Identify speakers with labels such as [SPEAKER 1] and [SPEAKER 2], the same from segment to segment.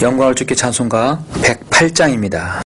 [SPEAKER 1] 영광을 주께 찬송가 108장입니다.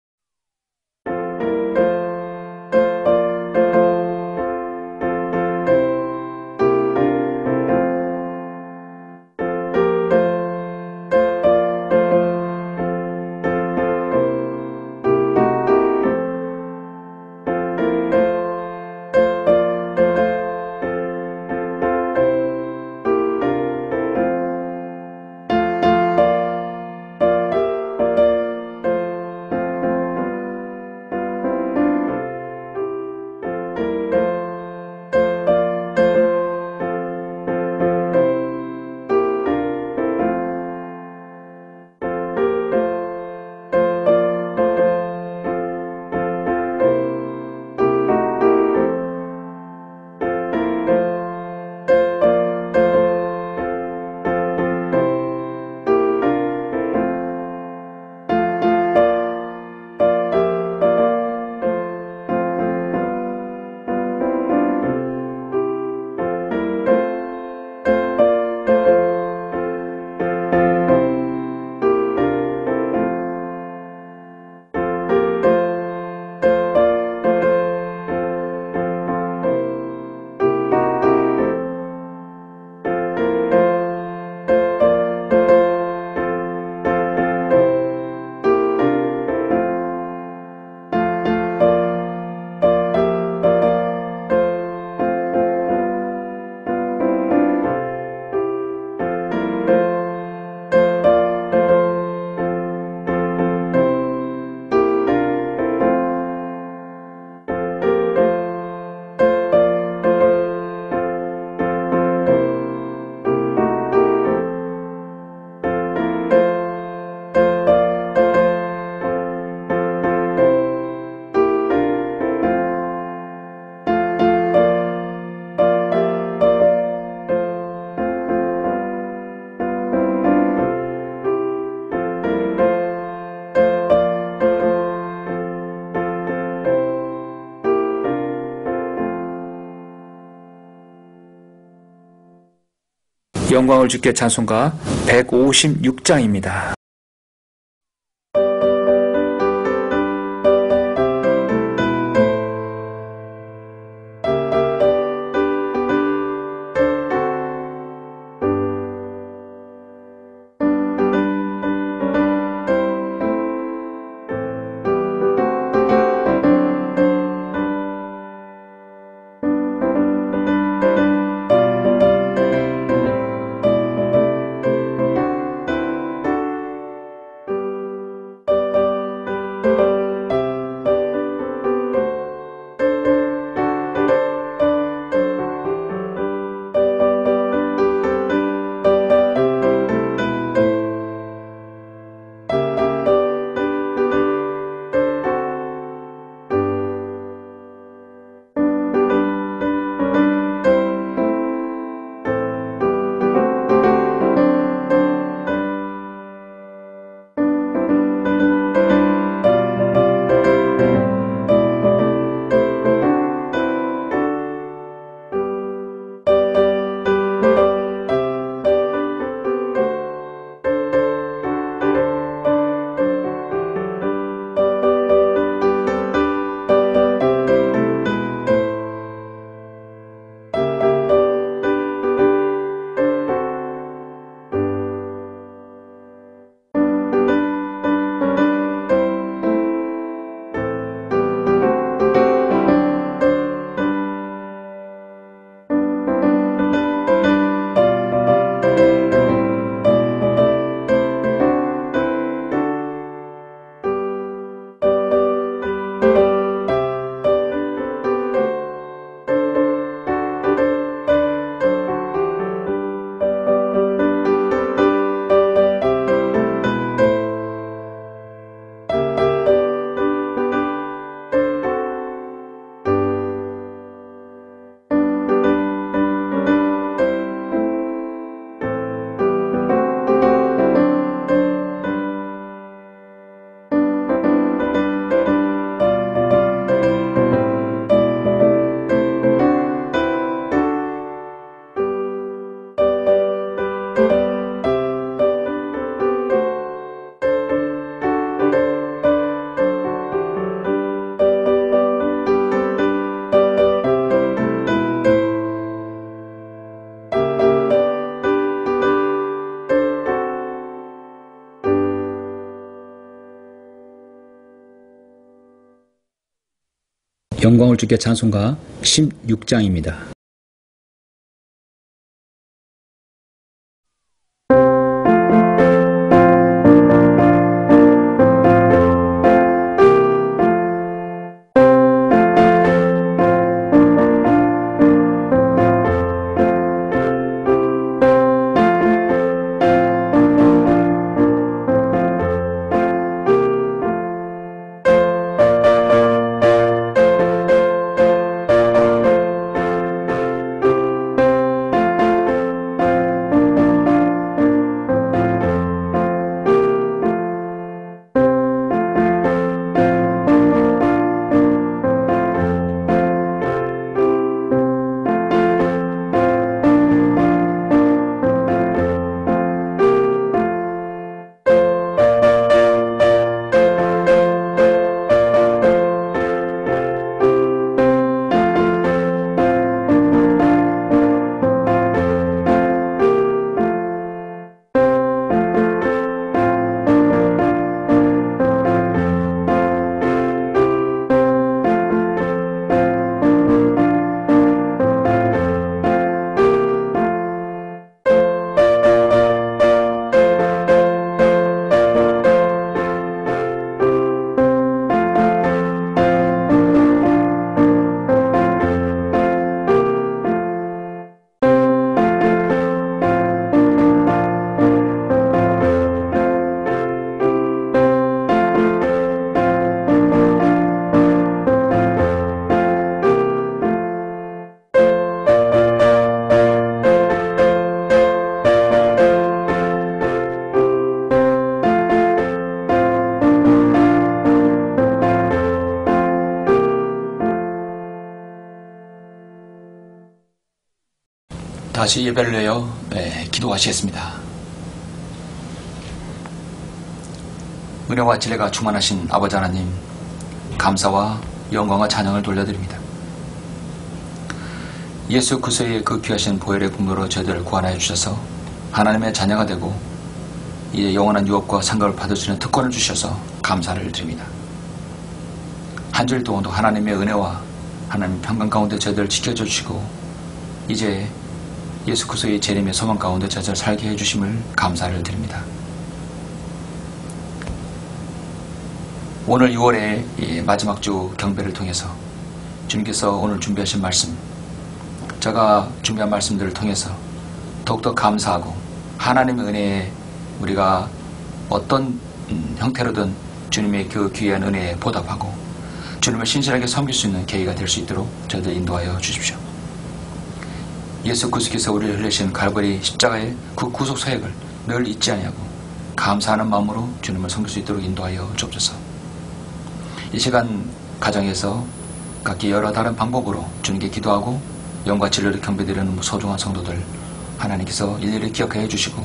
[SPEAKER 1] 영광을 주께 찬송가 156장입니다. 영광을 주께 찬송가 16장입니다.
[SPEAKER 2] 다시 예배를 내어 기도하시겠습니다. 은혜와 진리가 충만하신 아버지 하나님, 감사와 영광과 찬양을 돌려드립니다. 예수 그리스도의 그 귀하신 보혈의 분노로 저희들을 구원하여 주셔서 하나님의 자녀가 되고 이제 영원한 유업과 상급을 받을 수 있는 특권을 주셔서 감사를 드립니다. 한 주일 동안도 하나님의 은혜와 하나님의 평강 가운데 저희들을 지켜줘 주시고 이제 예수 그리스도의 재림의 소망 가운데 저희를 살게 해주심을 감사를 드립니다. 오늘 6월의 마지막 주 경배를 통해서 주님께서 오늘 준비하신 말씀, 제가 준비한 말씀들을 통해서 더욱더 감사하고 하나님의 은혜에 우리가 어떤 형태로든 주님의 그 귀한 은혜에 보답하고 주님을 신실하게 섬길 수 있는 계기가 될 수 있도록 저희들 인도하여 주십시오. 예수 그리스도께서 우리를 흘리신 갈보리 십자가의 그 구속 사역을 늘 잊지 아니하고 감사하는 마음으로 주님을 섬길 수 있도록 인도하여 주옵소서. 이 시간 가정에서 각기 여러 다른 방법으로 주님께 기도하고 영과 진리를 경배드리는 소중한 성도들 하나님께서 일일이 기억하여 주시고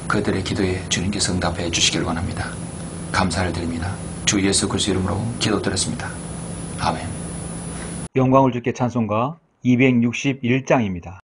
[SPEAKER 2] 그들의 기도에 주님께서 응답해 주시길 원합니다. 감사를 드립니다. 주 예수 그리스도 이름으로 기도드렸습니다. 아멘.
[SPEAKER 1] 영광을 주께 찬송가 261장입니다.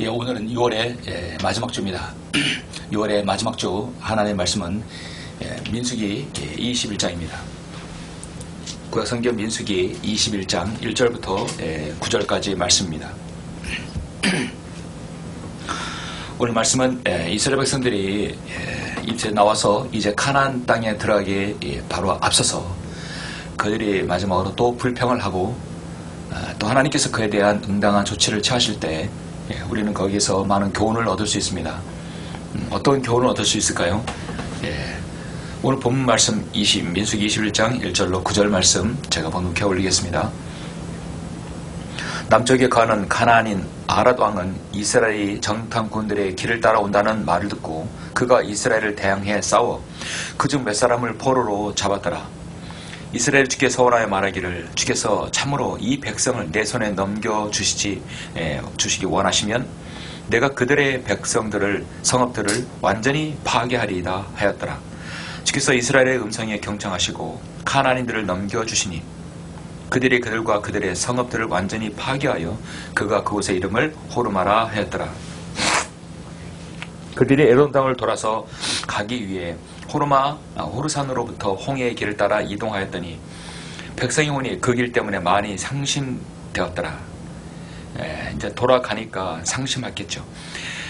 [SPEAKER 2] 오늘은 6월의 마지막 주입니다. 6월의 마지막 주 하나님의 말씀은 민수기 21장입니다. 구약성경 민수기 21장 1절부터 9절까지 말씀입니다. 오늘 말씀은 이스라엘 백성들이 이제 나와서 이제 가나안 땅에 들어가기 바로 앞서서 그들이 마지막으로 또 불평을 하고 또 하나님께서 그에 대한 응당한 조치를 취하실 때 우리는 거기에서 많은 교훈을 얻을 수 있습니다. 어떤 교훈을 얻을 수 있을까요? 오늘 본문 말씀 민수기 21장 1절로 9절 말씀 제가 번역해 올리겠습니다. 남쪽에 거하는 가나안인 아랏 왕은 이스라엘이 정탐꾼들의 길을 따라온다는 말을 듣고 그가 이스라엘을 대항해 싸워 그중 몇 사람을 포로로 잡았더라. 이스라엘 주께서 원하여 말하기를 주께서 참으로 이 백성을 내 손에 넘겨주시기 원하시면 내가 그들의 백성들을 성읍들을 완전히 파괴하리이다 하였더라. 주께서 이스라엘의 음성에 경청하시고 가나안인들을 넘겨주시니 그들이 그들과 그들의 성읍들을 완전히 파괴하여 그가 그곳의 이름을 호르마라 하였더라. 그들이 에돔 땅을 돌아서 가기 위해 호르산으로부터 홍해의 길을 따라 이동하였더니 백성이 오니 그 길 때문에 많이 상심되었더라. 이제 돌아가니까 상심했겠죠.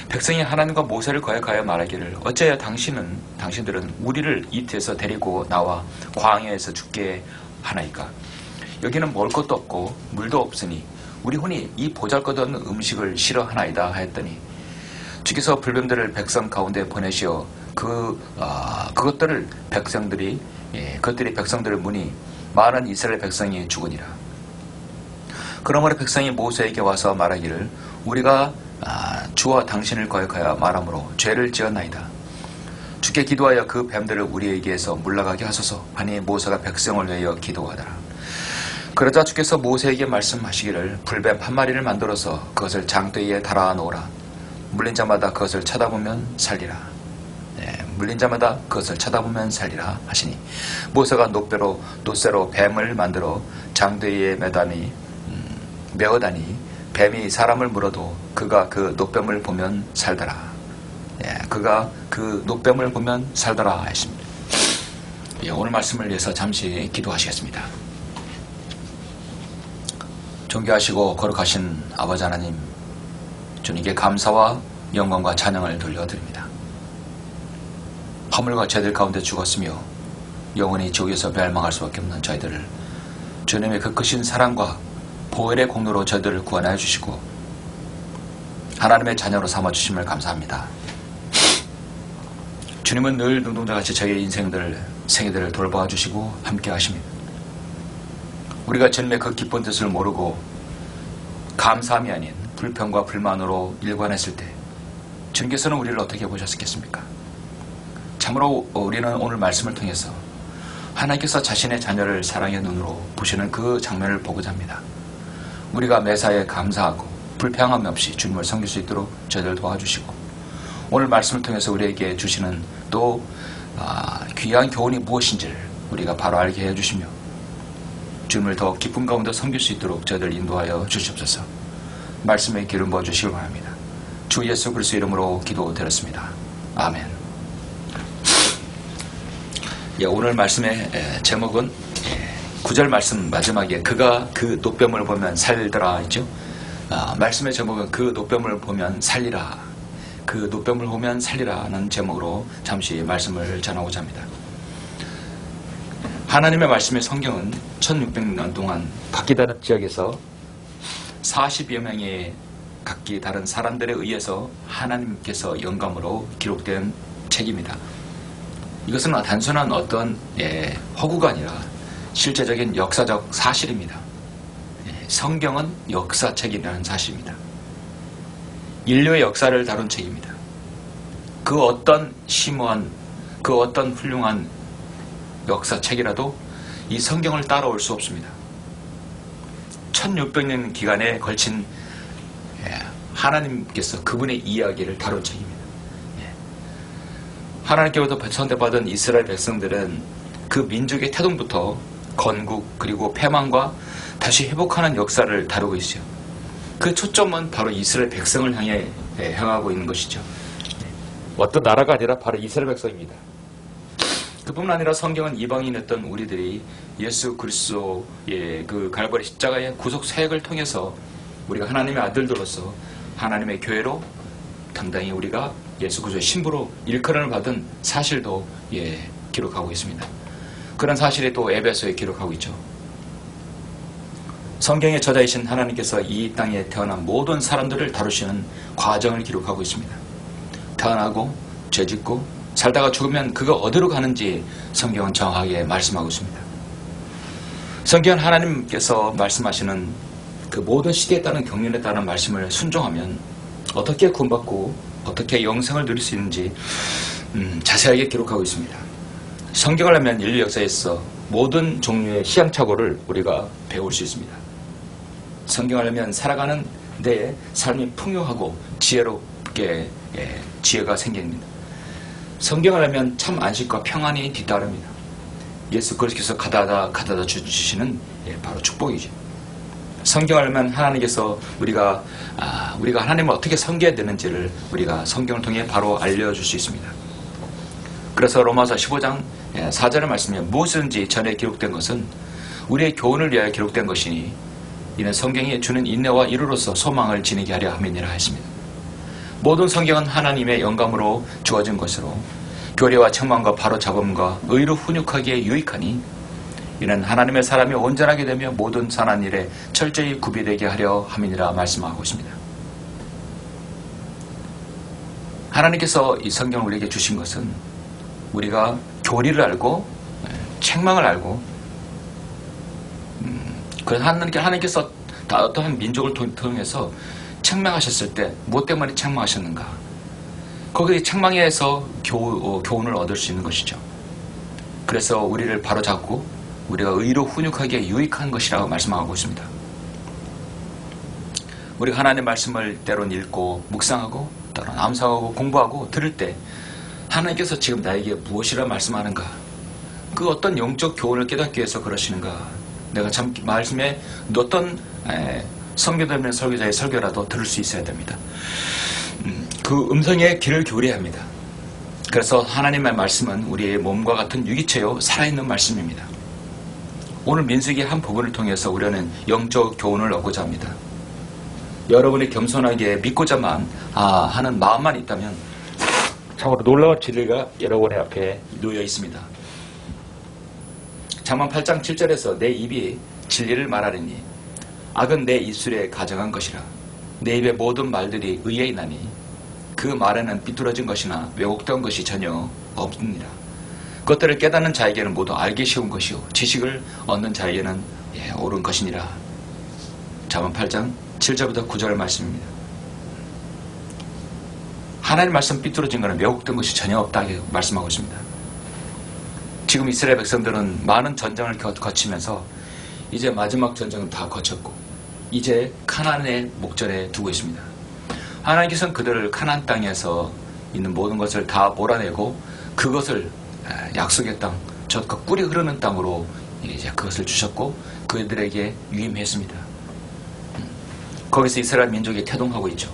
[SPEAKER 2] 백성이 하나님과 모세를 거역하여 말하기를 어찌하여 당신들은 우리를 이태에서 데리고 나와 광야에서 죽게 하나이까? 여기는 먹을 것도 없고 물도 없으니 우리 혼이 이 보잘것없는 음식을 싫어하나이다 하였더니 주께서 불뱀들을 백성 가운데 보내시어 그것들이 백성들을 무니 많은 이스라엘 백성이 죽으니라. 그러므로 백성이 모세에게 와서 말하기를 우리가 주와 당신을 거역하여 말함으로 죄를 지었나이다. 주께 기도하여 그 뱀들을 우리에게서 물러가게 하소서 하니 모세가 백성을 위하여 기도하더라. 그러자 주께서 모세에게 말씀하시기를 불뱀 한 마리를 만들어서 그것을 장대에 달아 놓으라. 물린 자마다 그것을 쳐다보면 살리라. 물린 자마다 그것을 쳐다보면 살리라 하시니 모세가 놋새로 뱀을 만들어 장대에 메어다니 뱀이 사람을 물어도 그가 그 놋뱀을 보면 살더라. 그가 그 놋뱀을 보면 살더라 하십니다. 오늘 말씀을 위해서 잠시 기도하시겠습니다. 존귀하시고 거룩하신 아버지 하나님, 주님께 감사와 영광과 찬양을 돌려드립니다. 허물과 죄들 가운데 죽었으며 영원히 지옥에서 멸망할 수밖에 없는 저희들을 주님의 그 크신 사랑과 보혈의 공로로 저희들을 구원하여 주시고 하나님의 자녀로 삼아주심을 감사합니다. 주님은 늘 눈동자같이 저희의 생애들을 돌봐 주시고 함께 하십니다. 우리가 주님의 그 기쁜 뜻을 모르고 감사함이 아닌 불평과 불만으로 일관했을 때 주님께서는 우리를 어떻게 보셨겠습니까? 참으로 우리는 오늘 말씀을 통해서 하나님께서 자신의 자녀를 사랑의 눈으로 보시는 그 장면을 보고자 합니다. 우리가 매사에 감사하고 불평함 없이 주님을 섬길 수 있도록 저희들 도와주시고 오늘 말씀을 통해서 우리에게 주시는 또 귀한 교훈이 무엇인지를 우리가 바로 알게 해주시며 주님을 더 기쁨 가운데 섬길 수 있도록 저희들 인도하여 주시옵소서. 말씀에 기름 부어주시기 바랍니다. 주 예수 그리스도 이름으로 기도드렸습니다. 아멘. 오늘 말씀의 제목은 9절 말씀 마지막에 그가 그 놋뱀을 보면 살더라 있죠. 말씀의 제목은 그 놋뱀을 보면 살리라. 그 놋뱀을 보면 살리라는 제목으로 잠시 말씀을 전하고자 합니다. 하나님의 말씀의 성경은 1600년 동안 각기 다른 지역에서 40여 명의 각기 다른 사람들에 의해서 하나님께서 영감으로 기록된 책입니다. 이것은 단순한 어떤 허구가 아니라 실제적인 역사적 사실입니다. 성경은 역사책이라는 사실입니다. 인류의 역사를 다룬 책입니다. 그 어떤 심오한, 그 어떤 훌륭한 역사책이라도 이 성경을 따라올 수 없습니다. 1600년 기간에 걸친 하나님께서 그분의 이야기를 다룬 책입니다. 하나님께로부터 선택받은 이스라엘 백성들은 그 민족의 태동부터 건국 그리고 패망과 다시 회복하는 역사를 다루고 있어요. 그 초점은 바로 이스라엘 백성을 향해 향하고 있는 것이죠. 어떤 나라가 아니라 바로 이스라엘 백성입니다. 그뿐만 아니라 성경은 이방인이었던 우리들이 예수 그리스도의 그 갈보리 십자가의 구속 사역을 통해서 우리가 하나님의 아들들로서 하나님의 교회로 당당히 우리가 예수 그리스도의 신부로 일컬음을 받은 사실도 기록하고 있습니다. 그런 사실이 또 에베소에 기록하고 있죠. 성경의 저자이신 하나님께서 이 땅에 태어난 모든 사람들을 다루시는 과정을 기록하고 있습니다. 태어나고 죄짓고 살다가 죽으면 그가 어디로 가는지 성경은 정확하게 말씀하고 있습니다. 성경은 하나님께서 말씀하시는 그 모든 시대에 따른 경륜에 따른 말씀을 순종하면 어떻게 구원받고 어떻게 영생을 누릴 수 있는지 자세하게 기록하고 있습니다. 성경을 하면 인류 역사에서 모든 종류의 시행착오를 우리가 배울 수 있습니다. 성경을 하면 살아가는 내 삶이 풍요하고 지혜롭게 지혜가 생깁니다. 성경을 하면 참 안식과 평안이 뒤따릅니다. 예수 그리스도께서 가다다 주시는 바로 축복이죠. 성경을 하면 하나님께서 우리가 하나님을 어떻게 섬겨야 되는지를 우리가 성경을 통해 바로 알려줄 수 있습니다. 그래서 로마서 15장 4절의 말씀에 무엇이든지 전에 기록된 것은 우리의 교훈을 위하여 기록된 것이니 이는 성경이 주는 인내와 이루로서 소망을 지니게 하려 함이니라 했습니다. 모든 성경은 하나님의 영감으로 주어진 것으로 교리와 책망과 바로잡음과 의로 훈육하기에 유익하니 이는 하나님의 사람이 온전하게 되며 모든 선한 일에 철저히 구비되게 하려 함이니라 말씀하고 있습니다. 하나님께서 이 성경을 우리에게 주신 것은 우리가 교리를 알고 책망을 알고 그래서 하나님께서 어떠한 민족을 통해서 책망하셨을 때 무엇 때문에 책망하셨는가? 거기에 책망에서 교훈을 얻을 수 있는 것이죠. 그래서 우리를 바로잡고 우리가 의로 훈육하기에 유익한 것이라고 말씀하고 있습니다. 우리가 하나님의 말씀을 때론 읽고 묵상하고 때론 암송하고 공부하고 들을 때 하나님께서 지금 나에게 무엇이라 말씀하는가? 그 어떤 영적 교훈을 깨닫기 위해서 그러시는가? 내가 참 말씀에 어떤 선교되는 설교자의 설교라도 들을 수 있어야 됩니다. 그 음성에 귀를 기울여야 합니다. 그래서 하나님의 말씀은 우리의 몸과 같은 유기체요 살아있는 말씀입니다. 오늘 민수기 한 부분을 통해서 우리는 영적 교훈을 얻고자 합니다. 여러분이 겸손하게 믿고자만 하는 마음만 있다면 참으로 놀라운 진리가 여러분의 앞에 놓여 있습니다. 잠언 8장 7절에서 내 입이 진리를 말하리니 악은 내 입술에 가정한 것이라 내 입의 모든 말들이 의에 나니 그 말에는 삐뚤어진 것이나 왜곡된 것이 전혀 없느니라. 그것들을 깨닫는 자에게는 모두 알기 쉬운 것이요 지식을 얻는 자에게는 옳은 것이니라. 잠언 8장 7절부터 9절 말씀입니다. 하나님 말씀 삐뚤어진 것은 왜곡된 것이 전혀 없다고 말씀하고 있습니다. 지금 이스라엘 백성들은 많은 전쟁을 거치면서 이제 마지막 전쟁은 다 거쳤고 이제 카나안의 목전에 두고 있습니다. 하나님께서는 그들을 카나안 땅에서 있는 모든 것을 다 몰아내고 그것을 약속의 땅, 젖과 꿀이 흐르는 땅으로 이제 그것을 주셨고 그들에게 유임했습니다. 거기서 이스라엘 민족이 태동하고 있죠.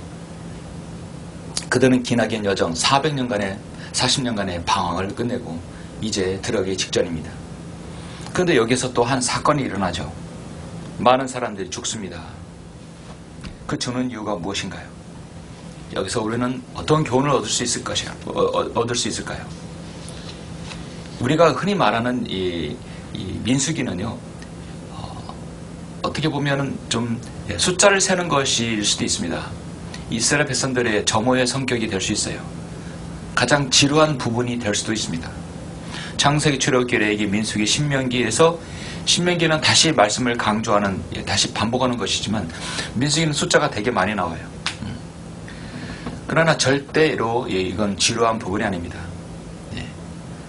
[SPEAKER 2] 그들은 기나긴 여정 40년간의 방황을 끝내고 이제 들어가기 직전입니다. 그런데 여기서 또 한 사건이 일어나죠. 많은 사람들이 죽습니다. 그 주는 이유가 무엇인가요? 여기서 우리는 어떤 교훈을 얻을 수 있을까요? 우리가 흔히 말하는 이 민수기는요, 어떻게 보면은 좀 숫자를 세는 것일 수도 있습니다. 이스라엘 백성들의 점호의 성격이 될 수 있어요. 가장 지루한 부분이 될 수도 있습니다. 창세기, 출애굽기, 레위기, 민수기, 신명기는 다시 말씀을 강조하는, 다시 반복하는 것이지만 민수기는 숫자가 되게 많이 나와요. 그러나 절대로 이건 지루한 부분이 아닙니다.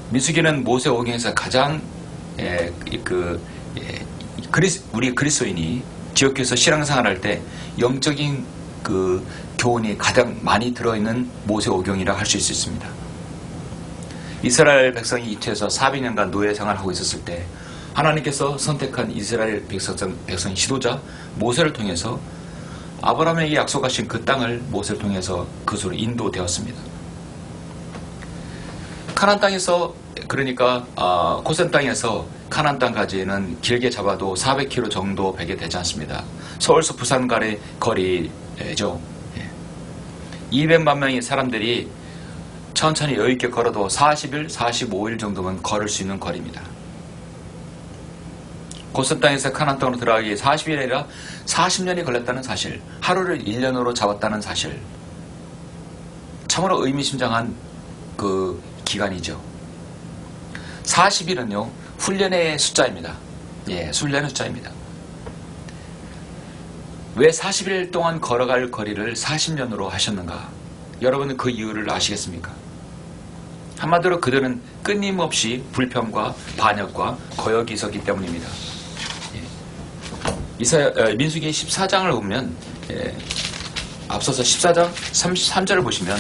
[SPEAKER 2] 민수기는 모세오경에서 가장 우리 그리스도인이 지역교회에서 신앙생활을 할 때 영적인 그 교훈이 가장 많이 들어있는 모세오경이라 할 수 있습니다. 이스라엘 백성이 이태에서 400년간 노예 생활하고 있었을 때 하나님께서 선택한 이스라엘 백성 지도자 모세를 통해서 아브라함에게 약속하신 그 땅을 모세를 통해서 그곳으로 인도되었습니다. 가나안 땅에서 그러니까 고센 땅에서 가나안 땅까지는 길게 잡아도 400km 정도 배게 되지 않습니다. 서울서 부산 간의 거리죠. 200만 명의 사람들이 천천히 여유있게 걸어도 40일, 45일 정도면 걸을 수 있는 거리입니다. 고센 땅에서 가나안 땅으로 들어가기 40일이 아니라 40년이 걸렸다는 사실, 하루를 1년으로 잡았다는 사실, 참으로 의미심장한 그 기간이죠. 40일은요 훈련의 숫자입니다. 훈련의 숫자입니다. 왜 40일 동안 걸어갈 거리를 40년으로 하셨는가? 여러분은 그 이유를 아시겠습니까? 한마디로 그들은 끊임없이 불평과 반역과 거역이 있었기 때문입니다. 민수기 14장을 보면 앞서서 14장 33절을 보시면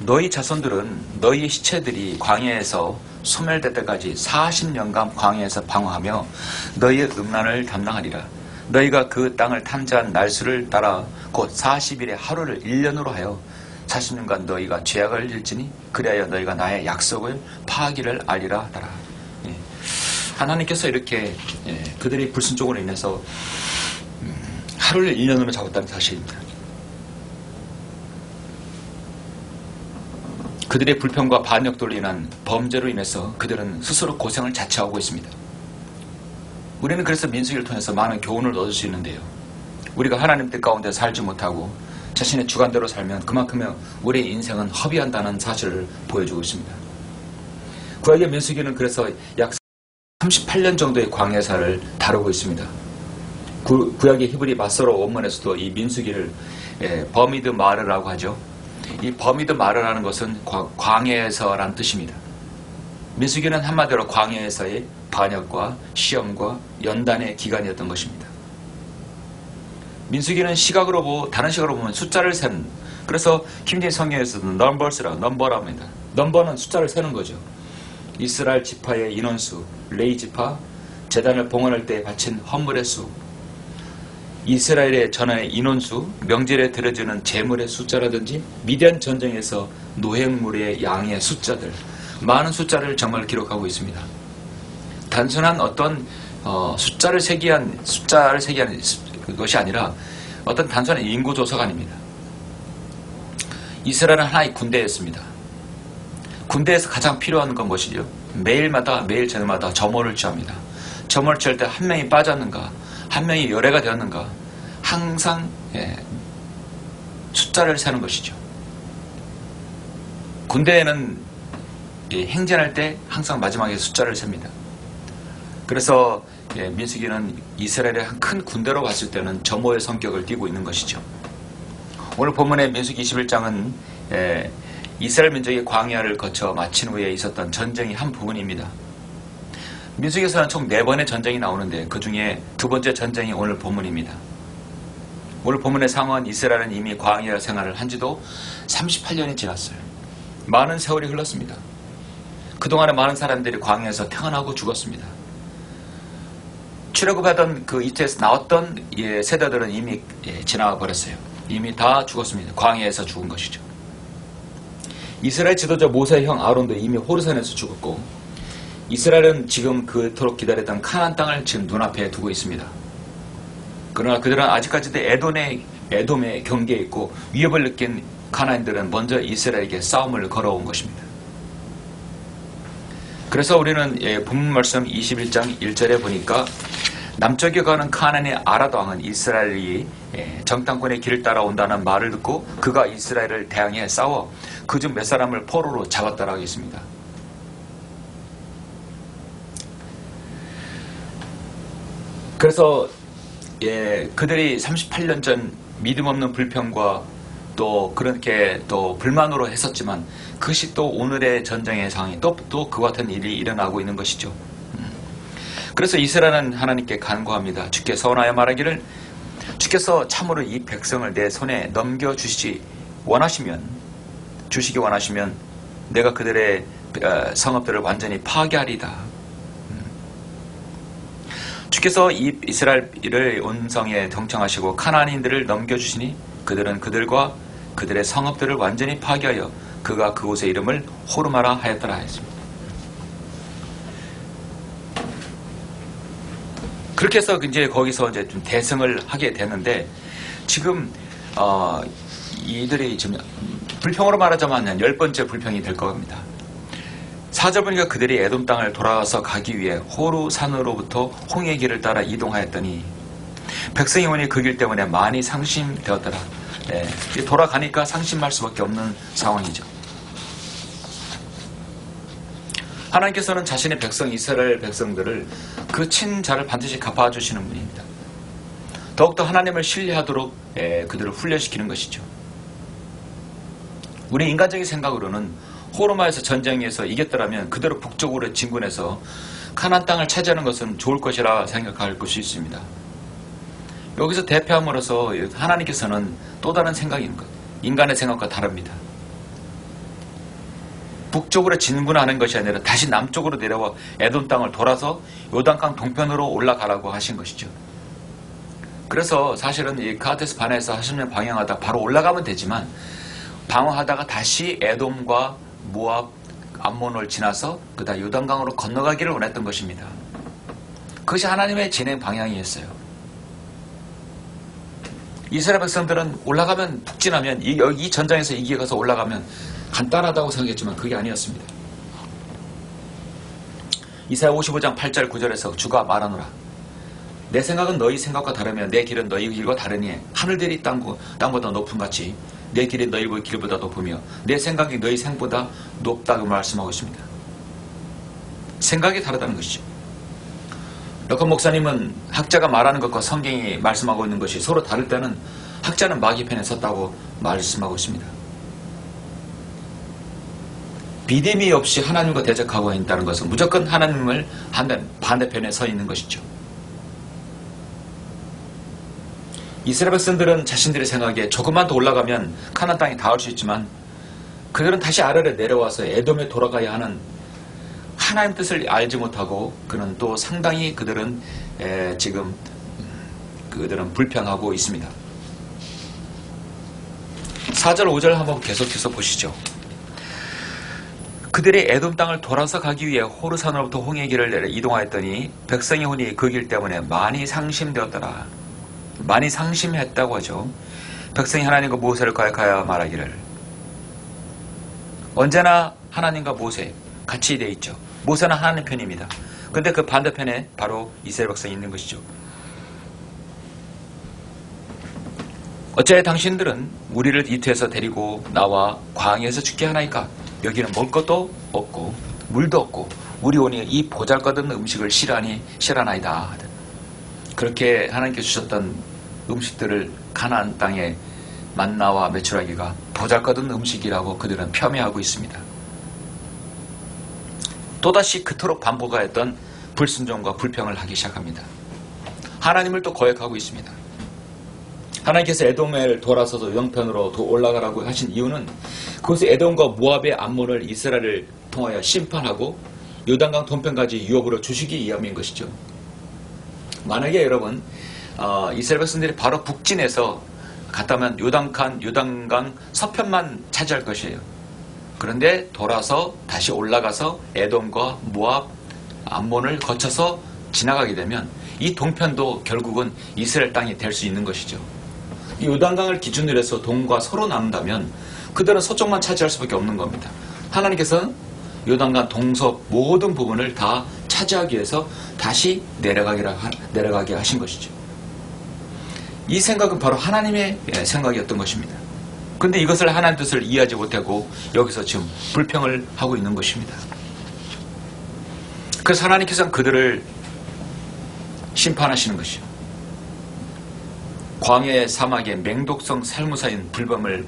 [SPEAKER 2] 너희 자손들은 너희의 시체들이 광야에서 소멸될 때까지 40년간 광야에서 방황하며 너희의 음란을 담당하리라. 너희가 그 땅을 탐지한 날수를 따라 곧 40일의 하루를 1년으로 하여 40년간 너희가 죄악을 일지니 그리하여 너희가 나의 약속을 파하기를 알리라 하더라. 하나님께서 이렇게 그들의 불순종으로 인해서 하루를 1년으로 잡았다는 사실입니다. 그들의 불평과 반역들로 인한 범죄로 인해서 그들은 스스로 고생을 자처하고 있습니다. 우리는 그래서 민수기를 통해서 많은 교훈을 얻을 수 있는데요. 우리가 하나님 뜻 가운데 살지 못하고 자신의 주관대로 살면 그만큼의 우리의 인생은 허비한다는 사실을 보여주고 있습니다. 구약의 민수기는 그래서 약 38년 정도의 광야사를 다루고 있습니다. 구약의 히브리 마서로 원문에서도 이 민수기를 버미드 마르라고 하죠. 이 버미드 마르라는 것은 광야에서라는 뜻입니다. 민수기는 한마디로 광야에서의 반역과 시험과 연단의 기간이었던 것입니다. 민수기는 시각으로 보고 다른 시각으로 보면 숫자를 세는, 그래서 킹제임스 성경에서는 넘버라고 합니다. 넘버는 숫자를 세는 거죠. 이스라엘 지파의 인원수, 레위 지파, 제단을 봉헌할 때 바친 헌물의 수, 이스라엘의 전하의 인원수, 명절에 드려지는 제물의 숫자라든지 미디안 전쟁에서 노획물의 양의 숫자들, 많은 숫자를 정말 기록하고 있습니다. 단순한 어떤 숫자를 세기한 것이 아니라 어떤 단순한 인구 조사가 아닙니다. 이스라엘은 하나의 군대였습니다. 군대에서 가장 필요한 건 무엇이죠? 매일 저녁마다 점호를 취합니다. 점호를 취할 때 한 명이 빠졌는가, 한 명이 열애가 되었는가, 항상 숫자를 세는 것이죠. 군대에는 행진할 때 항상 마지막에 숫자를 셉니다. 그래서 민수기는 이스라엘의 한 큰 군대로 봤을 때는 점호의 성격을 띠고 있는 것이죠. 오늘 본문의 민수기 21장은 이스라엘 민족이 광야를 거쳐 마친 후에 있었던 전쟁의 한 부분입니다. 민수기에서는 총 4번의 전쟁이 나오는데 그 중에 2번째 전쟁이 오늘 본문입니다. 오늘 본문의 상황은 이스라엘은 이미 광야 생활을 한 지도 38년이 지났어요. 많은 세월이 흘렀습니다. 그동안에 많은 사람들이 광야에서 태어나고 죽었습니다. 출애굽하던 그 이태에서 나왔던 세대들은 이미 지나가 버렸어요. 이미 다 죽었습니다. 광야에서 죽은 것이죠. 이스라엘 지도자 모세의 형 아론도 이미 호르산에서 죽었고, 이스라엘은 지금 그토록 기다렸던 카나안 땅을 지금 눈앞에 두고 있습니다. 그러나 그들은 아직까지도 에돔의 경계에 있고 위협을 느낀 가나안인들은 먼저 이스라엘에게 싸움을 걸어온 것입니다. 그래서 우리는 본문 말씀 21장 1절에 보니까 남쪽에 가는 가나안의 아라도 왕은 이스라엘이 정탐꾼의 길을 따라온다는 말을 듣고 그가 이스라엘을 대항해 싸워 그중 몇 사람을 포로로 잡았다라고 했습니다. 그래서 그들이 38년 전 믿음 없는 불평과 또 그렇게 또 불만으로 했었지만 그것이 또 오늘의 전쟁의 상황이 또 그와 같은 일이 일어나고 있는 것이죠. 그래서 이스라엘은 하나님께 간구합니다. 주께 서원하여 말하기를, 주께서 참으로 이 백성을 내 손에 넘겨주시기 원하시면 내가 그들의 성읍들을 완전히 파괴하리다. 주께서 이스라엘을 온성에 정청하시고 카나안인들을 넘겨주시니 그들은 그들과 그들의 성읍들을 완전히 파괴하여 그가 그곳의 이름을 호르마라 하였더라 했습니다. 그렇게 해서 이제 거기서 이제 좀 대승을 하게 되는데, 지금 이들이 지금 불평으로 말하자면 10번째 불평이 될 겁니다. 4절 보니까 그들이 에돔 땅을 돌아와서 가기 위해 호루 산으로부터 홍해 길을 따라 이동하였더니 백성이 오니 그 길 때문에 많이 상심되었더라. 돌아가니까 상심할 수밖에 없는 상황이죠. 하나님께서는 자신의 백성 이스라엘 백성들을 그 친자를 반드시 갚아주시는 분입니다. 더욱더 하나님을 신뢰하도록 그들을 훈련시키는 것이죠. 우리 인간적인 생각으로는 호르마에서 전쟁에서 이겼더라면 그대로 북쪽으로 진군해서 가나안 땅을 차지하는 것은 좋을 것이라 생각할 것이 있습니다. 여기서 대표함으로써 하나님께서는 또 다른 생각인 것, 인간의 생각과 다릅니다. 북쪽으로 진군하는 것이 아니라 다시 남쪽으로 내려와 에돔 땅을 돌아서 요단강 동편으로 올라가라고 하신 것이죠. 그래서 사실은 이 카데스 바네에서 하시는 방향하다 바로 올라가면 되지만, 방어하다가 다시 에돔과 모압, 암몬을 지나서 그다음 요단강으로 건너가기를 원했던 것입니다. 그것이 하나님의 진행 방향이었어요. 이스라엘 백성들은 올라가면, 북진하면, 이 전장에서 이겨가서 올라가면 간단하다고 생각했지만 그게 아니었습니다. 이사야 55장 8절 9절에서 주가 말하노라. 내 생각은 너희 생각과 다르며 내 길은 너희 길과 다르니 하늘들이 땅보다 높음 같이 내 길이 너희 길보다 높으며 내 생각이 너희 생각보다 높다고 말씀하고 있습니다. 생각이 다르다는 것이죠. 럭컨 목사님은 학자가 말하는 것과 성경이 말씀하고 있는 것이 서로 다를 때는 학자는 마귀 편에 섰다고 말씀하고 있습니다. 비대미 없이 하나님과 대적하고 있다는 것은 무조건 하나님을 반대편에 서 있는 것이죠. 이스라엘 백성들은 자신들의 생각에 조금만 더 올라가면 가나안 땅에 닿을 수 있지만, 그들은 다시 아래로 내려와서 에돔에 돌아가야 하는 하나님 뜻을 알지 못하고, 그는 또 상당히 그들은 지금 불평하고 있습니다. 4절 5절 한번 계속해서 보시죠. 그들이 에돔 땅을 돌아서 가기 위해 호르산으로부터 홍해 길을 내려 이동하였더니 백성이 오니 그 길 때문에 많이 상심되었더라. 많이 상심했다고 하죠. 백성이 하나님과 모세를 거역하여 말하기를. 언제나 하나님과 모세 같이 되어 있죠. 모세는 하나님 편입니다. 근데 그 반대편에 바로 이스라엘 백성이 있는 것이죠. 어째 당신들은 우리를 이투에서 데리고 나와 광야에서 죽게 하나이까? 여기는 먹을 것도 없고 물도 없고 우리 오니 이 보잘것없는 음식을 싫어하나이다. 그렇게 하나님께 주셨던 음식들을 가나안 땅에 만나와 메추라기가 보잘것없는 음식이라고 그들은 폄훼하고 있습니다. 또다시 그토록 반복하였던 불순종과 불평을 하기 시작합니다. 하나님을 또 거역하고 있습니다. 하나님께서 에돔을 돌아서서 영편으로 올라가라고 하신 이유는 그곳에 에돔과 모압의 암몬을 이스라엘을 통하여 심판하고 요단강 동편까지 유업으로 주시기 위함인 것이죠. 만약에 여러분 이스라엘 백성들이 바로 북진해서 갔다면 요단강 서편만 차지할 것이에요. 그런데 돌아서 다시 올라가서 에돔과 모압, 암몬을 거쳐서 지나가게 되면 이 동편도 결국은 이스라엘 땅이 될 수 있는 것이죠. 이 요단강을 기준으로 해서 동과 서로 나눈다면 그들은 서쪽만 차지할 수밖에 없는 겁니다. 하나님께서는 요단강 동서 모든 부분을 다 차지하기 위해서 다시 내려가게 하신 것이죠. 이 생각은 바로 하나님의 생각이었던 것입니다. 그런데 이것을 하나님 뜻을 이해하지 못하고 여기서 지금 불평을 하고 있는 것입니다. 그래서 하나님께서는 그들을 심판하시는 것이죠. 광야의 사막에 맹독성 살무사인 불뱀을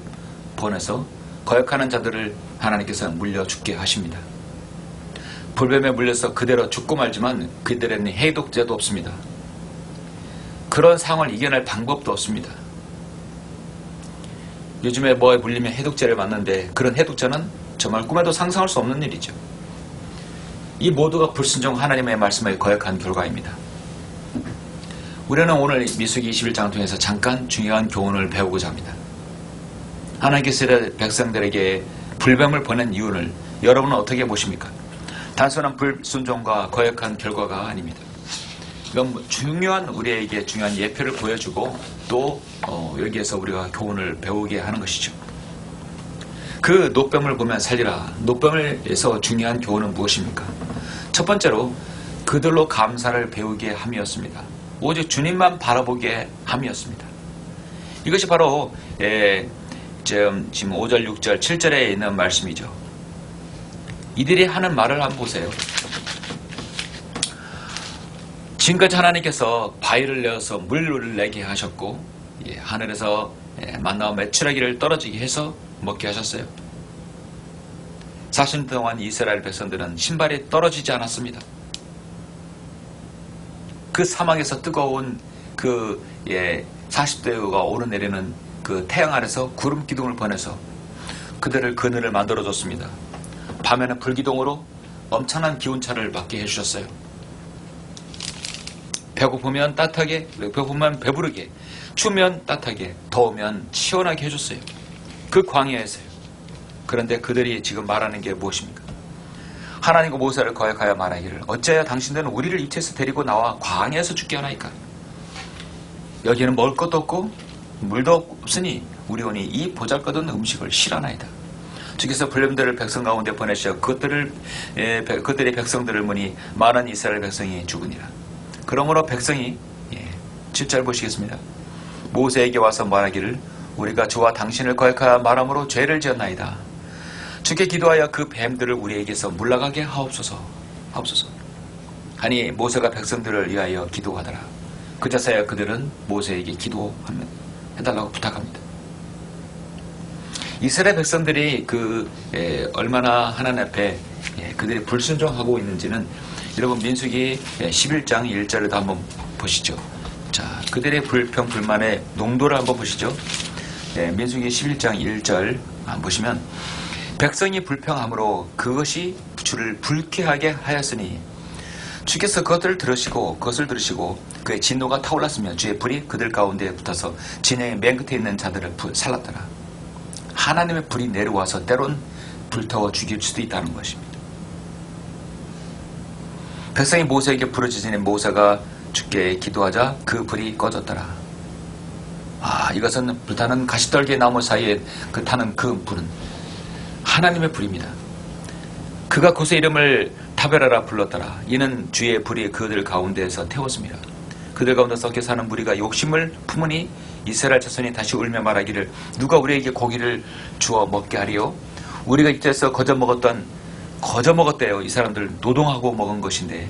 [SPEAKER 2] 보내서 거역하는 자들을 하나님께서는 물려 죽게 하십니다. 불뱀에 물려서 그대로 죽고 말지만 그들에는 해독제도 없습니다. 그런 상황을 이겨낼 방법도 없습니다. 요즘에 뭐에 물리면 해독제를 맞는데 그런 해독제는 정말 꿈에도 상상할 수 없는 일이죠. 이 모두가 불순종 하나님의 말씀에 거역한 결과입니다. 우리는 오늘 민수기 21장을 통해서 잠깐 중요한 교훈을 배우고자 합니다. 하나님께서 백성들에게 불뱀을 보낸 이유를 여러분은 어떻게 보십니까? 단순한 불순종과 거역한 결과가 아닙니다. 이건 중요한 우리에게 중요한 예표를 보여주고 또 여기에서 우리가 교훈을 배우게 하는 것이죠. 그 노뱀을 보면 살리라. 노뱀에서 중요한 교훈은 무엇입니까? 첫 번째로 그들로 감사를 배우게 함이었습니다. 오직 주님만 바라보게 함이었습니다. 이것이 바로 지금 5절, 6절, 7절에 있는 말씀이죠. 이들이 하는 말을 한번 보세요. 지금까지 하나님께서 바위를 내어서 물을 내게 하셨고 하늘에서 만나와 메추라기를 떨어지게 해서 먹게 하셨어요. 40년 동안 이스라엘 백성들은 신발이 떨어지지 않았습니다. 그 사막에서 뜨거운 그 40도가 오르내리는 그 태양 아래서 구름 기둥을 보내서 그들을 그늘을 만들어줬습니다. 밤에는 불기둥으로 엄청난 기온차를 받게 해주셨어요. 배고프면 따뜻하게, 배고프면 배부르게, 추우면 따뜻하게, 더우면 시원하게 해줬어요. 그 광야에서요. 그런데 그들이 지금 말하는 게 무엇입니까? 하나님과 모세를 거역하여 말하기를 어찌하여 당신들은 우리를 이태에서 데리고 나와 광야에서 죽게 하나이까? 여기는 먹을 것도 없고 물도 없으니 우리 오니 이 보잘것없는 음식을 싫어하나이다. 주께서 불렘들을 백성 가운데 보내셔 그들의 백성들을 보니 많은 이스라엘 백성이 죽으니라. 그러므로 백성이 7절 보시겠습니다. 모세에게 와서 말하기를 우리가 주와 당신을 거역하여 말함으로 죄를 지었나이다. 주께 기도하여 그 뱀들을 우리에게서 물러가게 하옵소서. 하니 모세가 백성들을 위하여 기도하더라. 그제서야 그들은 모세에게 기도해달라고 부탁합니다. 이스라엘 백성들이 얼마나 하나님 앞에 그들이 불순종하고 있는지는 여러분 민수기 11장 1절에도 한번 보시죠. 자, 그들의 불평 불만의 농도를 한번 보시죠. 민수기 11장 1절 보시면 백성이 불평함으로 그것이 주를 불쾌하게 하였으니 주께서 그것을 들으시고 그의 진노가 타올랐으며 주의 불이 그들 가운데 붙어서 진영의 맨 끝에 있는 자들을 살랐더라. 하나님의 불이 내려와서 때론 불태워 죽일 수도 있다는 것입니다. 백성이 모세에게 부르짖으니 모세가 주께 기도하자 그 불이 꺼졌더라. 이것은 불타는 가시떨기 나무 사이에 타는 그 불은 하나님의 불입니다. 그가 곳의 이름을 타베라라 불렀더라. 이는 주의 불이 그들 가운데에서 태웠습니다. 그들 가운데 섞여 사는 무리가 욕심을 품으니 이스라엘 자손이 다시 울며 말하기를 누가 우리에게 고기를 주어 먹게 하리요? 우리가 이때에서 거저 먹었대요. 이 사람들 노동하고 먹은 것인데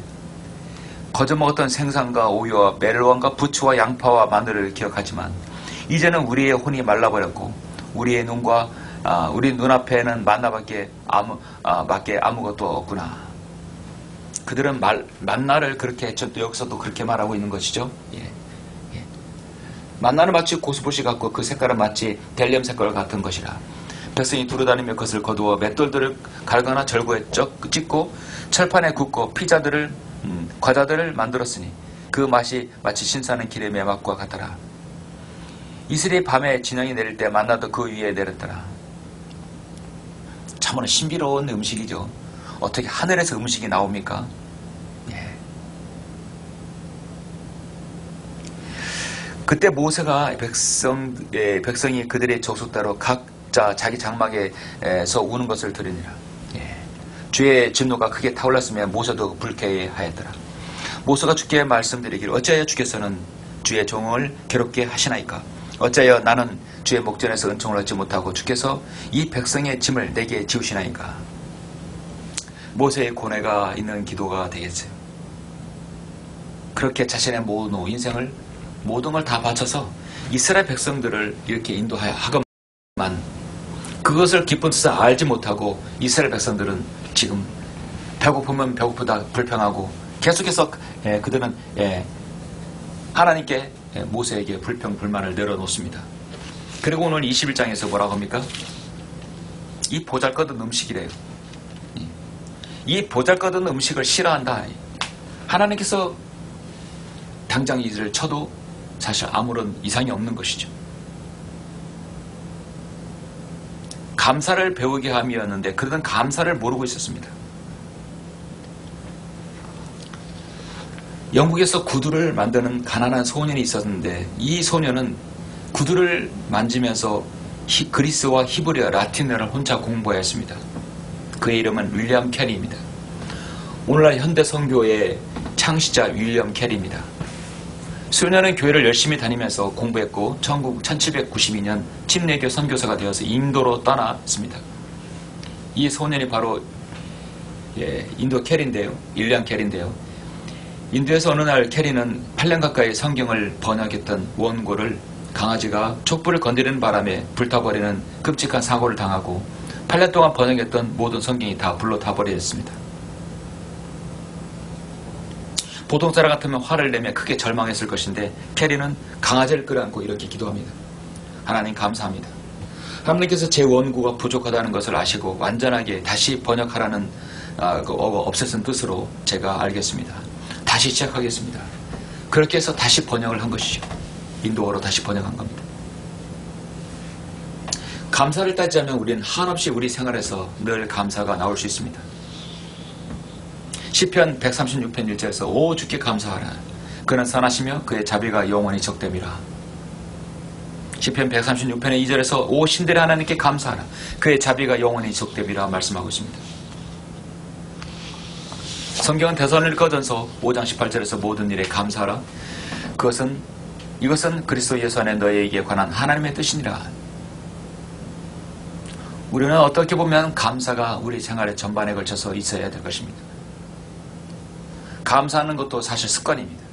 [SPEAKER 2] 거저 먹었던 생선과 오이와 멜로wan과 부추와 양파와 마늘을 기억하지만 이제는 우리의 혼이 말라버렸고 우리의 눈과 우리 눈앞에는 만나밖에 아무것도 없구나. 그들은 만나를 그렇게 여기서도 그렇게 말하고 있는 것이죠. 만나는 마치 고스봇이 같고 그 색깔은 마치 델렘 색깔 같은 것이라. 백성이 두루다니며 그것을 거두어 맷돌들을 갈거나 절구에 찢고 철판에 굽고 과자들을 만들었으니 그 맛이 마치 신사는 기름의 맛과 같더라. 이슬이 밤에 진영이 내릴 때 만나도 그 위에 내렸더라. 참으로 신비로운 음식이죠. 어떻게 하늘에서 음식이 나옵니까? 그때 모세가 백성이 그들의 족속대로 각자 자기 장막에서 우는 것을 들으니라. 주의 진노가 크게 타올랐으며 모세도 불쾌하였더라. 모세가 주께 말씀드리기를 어찌하여 주께서는 주의 종을 괴롭게 하시나이까? 어찌하여 나는 주의 목전에서 은총을 얻지 못하고 주께서 이 백성의 짐을 내게 지우시나이까? 모세의 고뇌가 있는 기도가 되겠어요. 그렇게 자신의 모든 인생을 모든 걸 다 바쳐서 이스라엘 백성들을 이렇게 인도하여 하건만 그것을 기쁜 뜻을 알지 못하고 이스라엘 백성들은 지금 배고프면 배고프다 불평하고 계속해서 그들은 하나님께 모세에게 불평 불만을 내려놓습니다. 그리고 오늘 21장에서 뭐라고 합니까? 이 보잘것없는 음식이래요. 이 보잘것없는 음식을 싫어한다. 하나님께서 당장 이들을 쳐도 사실 아무런 이상이 없는 것이죠. 감사를 배우게 함이었는데 그들은 감사를 모르고 있었습니다. 영국에서 구두를 만드는 가난한 소년이 있었는데 이 소년은 구두를 만지면서 그리스와 히브리어, 라틴어를 혼자 공부해야 했습니다. 그의 이름은 윌리엄 캐리입니다. 오늘날 현대 선교의 창시자 윌리엄 캐리입니다. 소년은 교회를 열심히 다니면서 공부했고 1792년 침례교 선교사가 되어서 인도로 떠났습니다. 이 소년이 바로 인도 캐리인데요. 윌리엄 캐리인데요. 인도에서 어느 날 캐리는 8년 가까이 성경을 번역했던 원고를 강아지가 촛불을 건드리는 바람에 불타버리는 끔찍한 사고를 당하고 8년 동안 번역했던 모든 성경이 다 불로 타버렸습니다. 보통 사람 같으면 화를 내며 크게 절망했을 것인데 캐리는 강아지를 끌어안고 이렇게 기도합니다. 하나님 감사합니다. 하나님께서 제 원고가 부족하다는 것을 아시고 완전하게 다시 번역하라는 없애쓴 뜻으로 제가 알겠습니다. 다시 시작하겠습니다. 그렇게 해서 다시 번역을 한 것이죠. 인도어로 다시 번역한 겁니다. 감사를 따지자면 우리는 한없이 우리 생활에서 늘 감사가 나올 수 있습니다. 시편 136편 1절에서 오 주께 감사하라. 그는 선하시며 그의 자비가 영원히 적됨이라. 시편 136편의 2절에서 오 신들의 하나님께 감사하라. 그의 자비가 영원히 적됨이라 말씀하고 있습니다. 성경은 데살로니가전서 5장 18절에서 모든 일에 감사하라. 이것은 그리스도 예수 안에 너희에게 관한 하나님의 뜻이니라. 우리는 어떻게 보면 감사가 우리 생활의 전반에 걸쳐서 있어야 될 것입니다. 감사하는 것도 사실 습관입니다.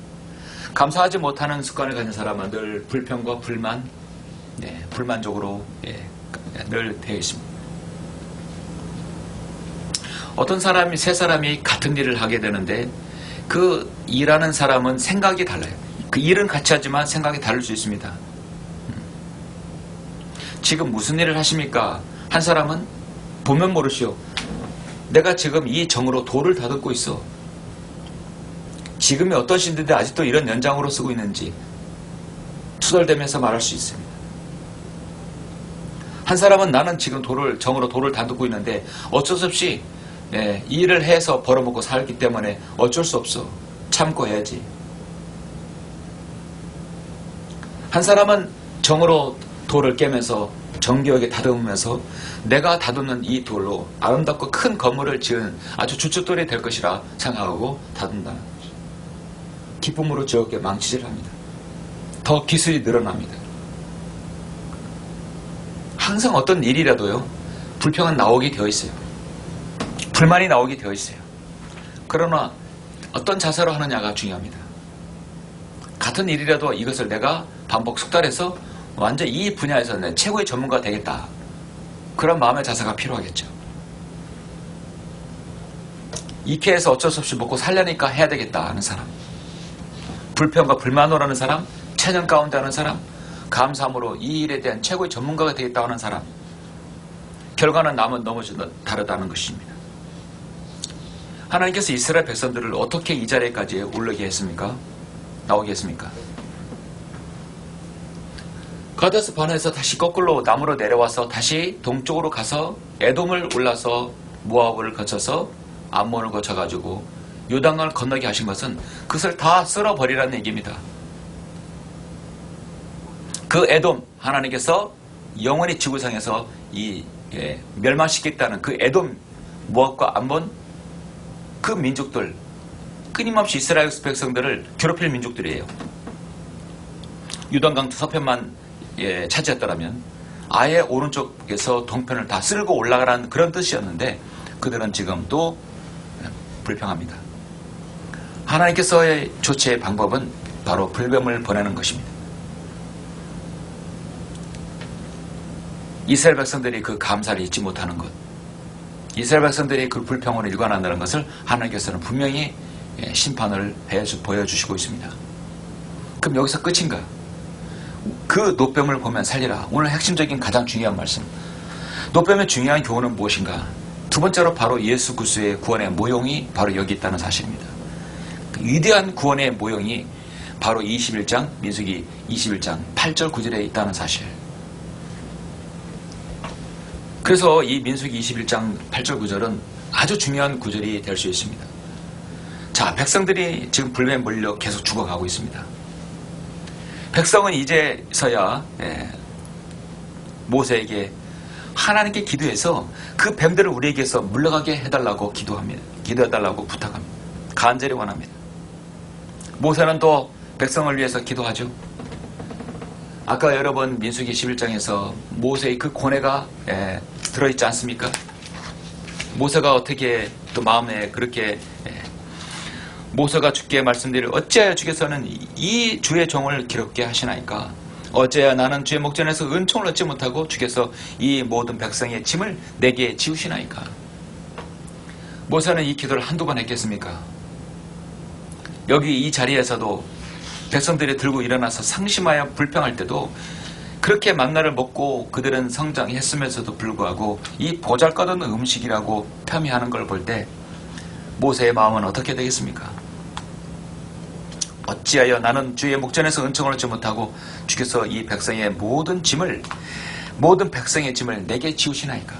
[SPEAKER 2] 감사하지 못하는 습관을 가진 사람은 늘 불평과 불만, 불만족으로 늘 되어 있습니다. 어떤 사람이, 세 사람이 같은 일을 하게 되는데 그 일하는 사람은 생각이 달라요. 그 일은 같이 하지만 생각이 다를 수 있습니다. 지금 무슨 일을 하십니까? 한 사람은 보면 모르시오. 내가 지금 이 정으로 돌을 다듬고 있어. 지금이 어떤 시대인데 아직도 이런 연장으로 쓰고 있는지 투덜대면서 말할 수 있습니다. 한 사람은 나는 지금 정으로 돌을 다듬고 있는데 어쩔 수 없이 이 일을 해서 벌어먹고 살기 때문에 어쩔 수 없어. 참고 해야지. 한 사람은 정으로 돌을 깨면서 정교하게 다듬으면서 내가 다듬는 이 돌로 아름답고 큰 건물을 지은 아주 주춧돌이 될 것이라 생각하고 다듬는다는 거죠. 기쁨으로 즐겁게 망치질합니다. 더 기술이 늘어납니다. 항상 어떤 일이라도요, 불평은 나오게 되어 있어요. 불만이 나오게 되어 있어요. 그러나 어떤 자세로 하느냐가 중요합니다. 같은 일이라도 이것을 내가 반복 숙달해서 완전 이 분야에서 내 최고의 전문가가 되겠다. 그런 마음의 자세가 필요하겠죠. 이케에서 어쩔 수 없이 먹고 살려니까 해야 되겠다 하는 사람, 불평과 불만으로 하는 사람, 체념 가운데 하는 사람, 감사함으로 이 일에 대한 최고의 전문가가 되겠다 하는 사람, 결과는 남은 너무 다르다는 것입니다. 하나님께서 이스라엘 백성들을 어떻게 이 자리까지 오르게 했습니까? 나오게 했습니까? 가데스 바네에서 다시 거꾸로 남으로 내려와서 다시 동쪽으로 가서 에돔을 올라서 모압을 거쳐서 암몬을 거쳐가지고 요단강을 건너게 하신 것은 그것을 다 쓸어버리라는 얘기입니다. 그 에돔, 하나님께서 영원히 지구상에서 멸망시키겠다는 그 에돔, 모압과 암몬, 그 민족들, 끊임없이 이스라엘 백성들을 괴롭힐 민족들이에요. 요단강 서편만 차지했더라면 아예 오른쪽에서 동편을 다 쓸고 올라가라는 그런 뜻이었는데 그들은 지금 또 불평합니다. 하나님께서의 조치의 방법은 바로 불뱀을 보내는 것입니다. 이스라엘 백성들이 그 감사를 잊지 못하는 것, 이스라엘 백성들이 그 불평으로 일관한다는 것을 하나님께서는 분명히 심판을 보여주시고 있습니다. 그럼 여기서 끝인가? 그 노뱀을 보면 살리라. 오늘 핵심적인 가장 중요한 말씀. 노뱀의 중요한 교훈은 무엇인가? 두 번째로 바로 예수 그리스도의 구원의 모형이 바로 여기 있다는 사실입니다. 그 위대한 구원의 모형이 바로 21장, 민수기 21장 8절 9절에 있다는 사실. 그래서 이 민수기 21장 8절 9절은 아주 중요한 구절이 될 수 있습니다. 자, 백성들이 지금 불뱀에 몰려 계속 죽어가고 있습니다. 백성은 이제서야 모세에게 하나님께 기도해서 그 뱀들을 우리에게서 물러가게 해달라고 기도합니다. 기도해달라고 부탁합니다. 간절히 원합니다. 모세는 또 백성을 위해서 기도하죠. 아까 여러분 민수기 11장에서 모세의 그 고뇌가 들어있지 않습니까? 모세가 어떻게 또 마음에 그렇게 모세가 주께 말씀드릴 어찌하여 주께서는 이 주의 종을 기롭게 하시나이까? 어찌하여 나는 주의 목전에서 은총을 얻지 못하고 주께서 이 모든 백성의 짐을 내게 지우시나이까? 모세는 이 기도를 한두 번 했겠습니까? 여기 이 자리에서도 백성들이 들고 일어나서 상심하여 불평할 때도 그렇게 만나를 먹고 그들은 성장했음에도 불구하고 이 보잘것없는 음식이라고 폄훼하는 걸 볼 때 모세의 마음은 어떻게 되겠습니까? 어찌하여 나는 주의 목전에서 은총을 얻지 못하고 주께서 이 백성의 모든 백성의 짐을 내게 지우시나이까?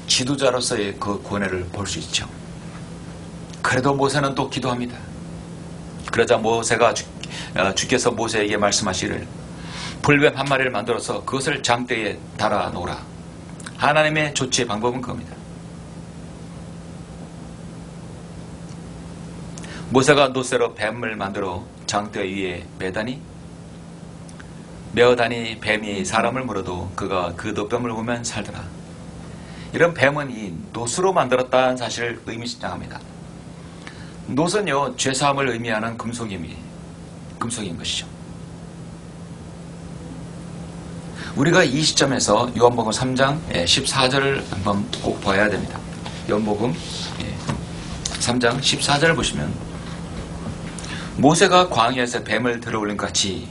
[SPEAKER 2] 지도자로서의 그 고뇌를 볼 수 있죠. 그래도 모세는 또 기도합니다. 그러자 모세가 주께서 모세에게 말씀하시기를 불뱀 한 마리를 만들어서 그것을 장대에 달아 놓으라. 하나님의 조치의 방법은 그겁니다. 모세가 노새로 뱀을 만들어 장대 위에 메어다니 뱀이 사람을 물어도 그가 그 노뱀을 보면 살더라. 이런 뱀은 이 노수로 만들었다는 사실을 의미합니다. 노선요, 죄사함을 의미하는 금속인 것이죠. 우리가 이 시점에서 요한복음 3장 14절을 한번 꼭 봐야 됩니다. 요한복음 3장 14절을 보시면 모세가 광야에서 뱀을 들어올린 것 같이,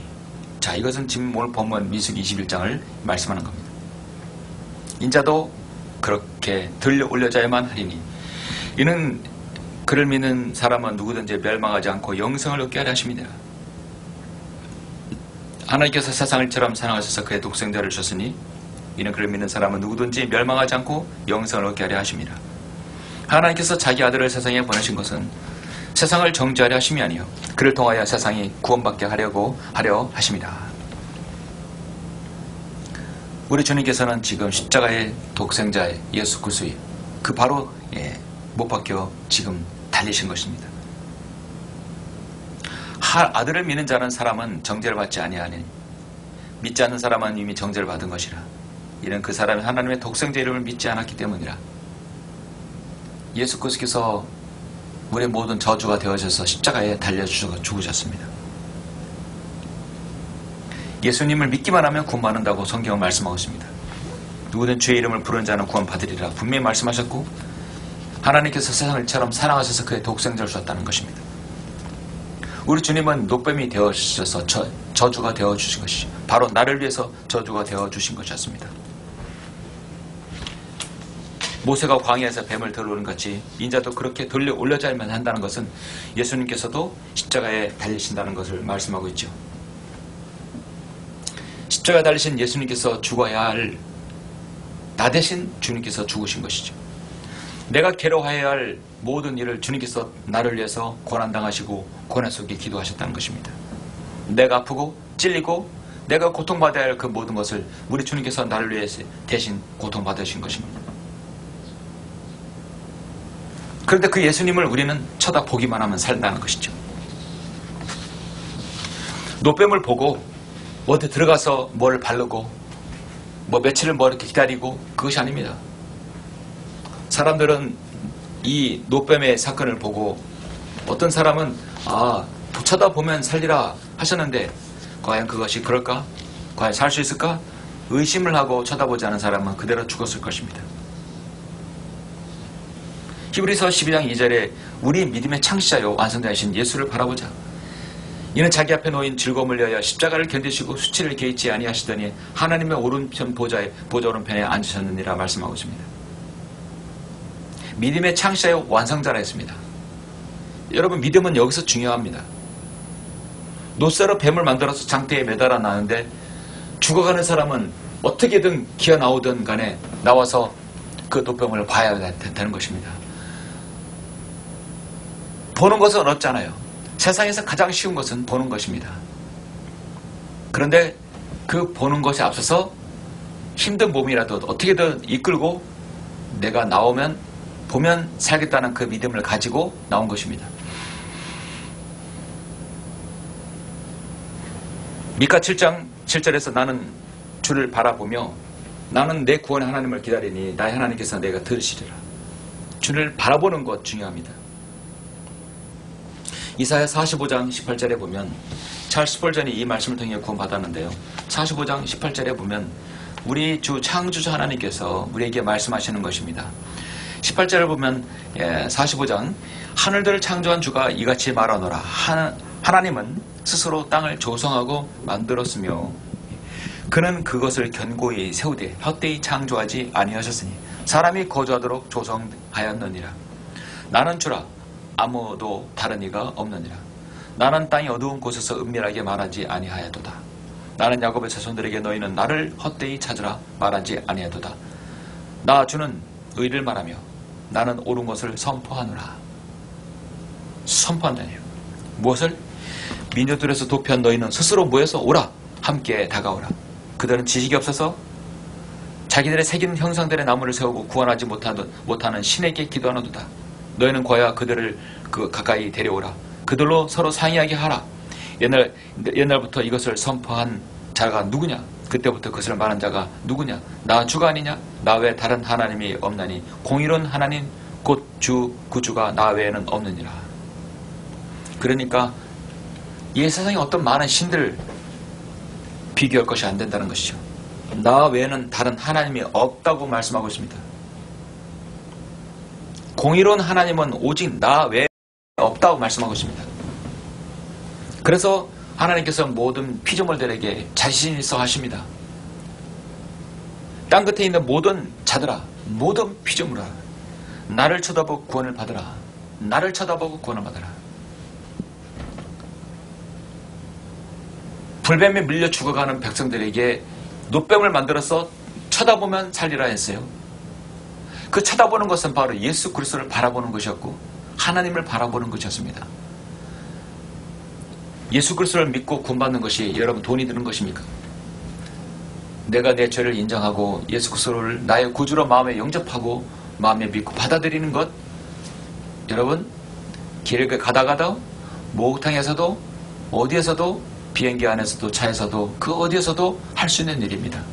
[SPEAKER 2] 자, 이것은 지금 오늘 본문 민수기 21장을 말씀하는 겁니다. 인자도 그렇게 들려 올려져야만 하리니 이는 그를 믿는 사람은 누구든지 멸망하지 않고 영생을 얻게 하려 하십니다. 하나님께서 세상을처럼 사랑하셔서 그의 독생자를 주셨으니 이는 그를 믿는 사람은 누구든지 멸망하지 않고 영생을 얻게 하려 하십니다. 하나님께서 자기 아들을 세상에 보내신 것은 세상을 정죄하려 하심이 아니요 그를 통하여 세상이 구원받게 하려 하십니다. 우리 주님께서는 지금 십자가의 독생자의 예수 그리스도의 그 바로 못 박혀 지금 달리신 것입니다. 아들을 믿는 자는 사람은 정죄를 받지 아니하니 믿지 않는 사람은 이미 정죄를 받은 것이라. 이는 그 사람이 하나님의 독생자 이름을 믿지 않았기 때문이라. 예수 그리스도께서 우리의 모든 저주가 되어져서 십자가에 달려 죽으셨습니다. 예수님을 믿기만 하면 구원받는다고 성경은 말씀하고 있습니다. 누구든 주의 이름을 부르는 자는 구원받으리라 분명히 말씀하셨고, 하나님께서 세상을처럼 사랑하셔서 그의 독생자를 주셨다는 것입니다. 우리 주님은 노뱀이 되어주셔서 저주가 되어주신 것이죠. 바로 나를 위해서 저주가 되어주신 것이었습니다. 모세가 광야에서 뱀을 들어오는 같이 인자도 그렇게 들려 올려져야만 한다는 것은 예수님께서도 십자가에 달리신다는 것을 말씀하고 있죠. 십자가에 달리신 예수님께서 죽어야 할 나 대신 주님께서 죽으신 것이죠. 내가 괴로워해야 할 모든 일을 주님께서 나를 위해서 고난당하시고 고난 속에 기도하셨다는 것입니다. 내가 아프고 찔리고 내가 고통받아야 할 그 모든 것을 우리 주님께서 나를 위해서 대신 고통받으신 것입니다. 그런데 그 예수님을 우리는 쳐다보기만 하면 산다는 것이죠. 노뱀을 보고 어디 들어가서 뭘 바르고 며칠을 이렇게 기다리고 그것이 아닙니다. 사람들은 이 노뱀의 사건을 보고 어떤 사람은 쳐다보면 살리라 하셨는데 과연 그것이 그럴까? 과연 살 수 있을까? 의심을 하고 쳐다보지 않은 사람은 그대로 죽었을 것입니다. 히브리서 12장 2절에 우리 믿음의 창시자요 완성자이신 예수를 바라보자. 이는 자기 앞에 놓인 즐거움을 위하여 십자가를 견디시고 수치를 개의치 아니하시더니 하나님의 오른편 보좌 오른편에 앉으셨느니라 말씀하고 있습니다. 믿음의 창시자의 완성자라 했습니다. 여러분, 믿음은 여기서 중요합니다. 노쇠로 뱀을 만들어서 장대에 매달아 놨는데 죽어가는 사람은 어떻게든 기어 나오든 간에 나와서 그 노뱀을 봐야 된다는 것입니다. 보는 것은 어렵잖아요. 세상에서 가장 쉬운 것은 보는 것입니다. 그런데 그 보는 것에 앞서서 힘든 몸이라도 어떻게든 이끌고 내가 나오면 보면 살겠다는 그 믿음을 가지고 나온 것입니다. 미카 7장 7절에서 나는 주를 바라보며 나는 내 구원의 하나님을 기다리니 나의 하나님께서 내가 들으시리라. 주를 바라보는 것 중요합니다. 이사야 45장 18절에 보면 찰스 스펄전이 이 말씀을 통해 구원받았는데요. 45장 18절에 보면 우리 주 창조주 하나님께서 우리에게 말씀하시는 것입니다. 18절을 보면 45장 하늘들을 창조한 주가 이같이 말하노라. 하나님은 스스로 땅을 조성하고 만들었으며 그는 그것을 견고히 세우되 헛되이 창조하지 아니하셨으니 사람이 거주하도록 조성하였느니라. 나는 주라 아무도 다른 이가 없느니라. 나는 땅이 어두운 곳에서 은밀하게 말하지 아니하여도다. 나는 야곱의 자손들에게 너희는 나를 헛되이 찾으라 말하지 아니하여도다. 나 주는 의를 말하며 나는 옳은 것을 선포하노라. 선포한다니요. 무엇을? 민족들에서 도피한 너희는 스스로 모여서 오라. 함께 다가오라. 그들은 지식이 없어서 자기들의 새기는 형상들의 나무를 세우고 구원하지 못하는 신에게 기도하노도다. 너희는 과야 그들을 가까이 데려오라. 그들로 서로 상의하게 하라. 옛날부터 이것을 선포한 자가 누구냐? 그때부터 그것을 말한 자가 누구냐? 나 주가 아니냐? 나 외에 다른 하나님이 없나니 공의로운 하나님 곧 주 구주가 나 외에는 없느니라. 그러니까 이 세상에 어떤 많은 신들 비교할 것이 안 된다는 것이죠. 나 외에는 다른 하나님이 없다고 말씀하고 있습니다. 공의로운 하나님은 오직 나 외에 없다고 말씀하고 있습니다. 그래서 하나님께서 모든 피조물들에게 자신 있어 하십니다. 땅 끝에 있는 모든 자들아, 모든 피조물아, 나를 쳐다보고 구원을 받으라. 나를 쳐다보고 구원을 받으라. 불뱀에 밀려 죽어가는 백성들에게 노뱀을 만들어서 쳐다보면 살리라 했어요. 그 쳐다보는 것은 바로 예수 그리스도를 바라보는 것이었고 하나님을 바라보는 것이었습니다. 예수 그리스도를 믿고 구원받는 것이 여러분 돈이 드는 것입니까? 내가 내 죄를 인정하고 예수 그리스도를 나의 구주로 마음에 영접하고 마음에 믿고 받아들이는 것, 여러분 길을 가다가도 목욕탕에서도 어디에서도 비행기 안에서도 차에서도 그 어디에서도 할 수 있는 일입니다.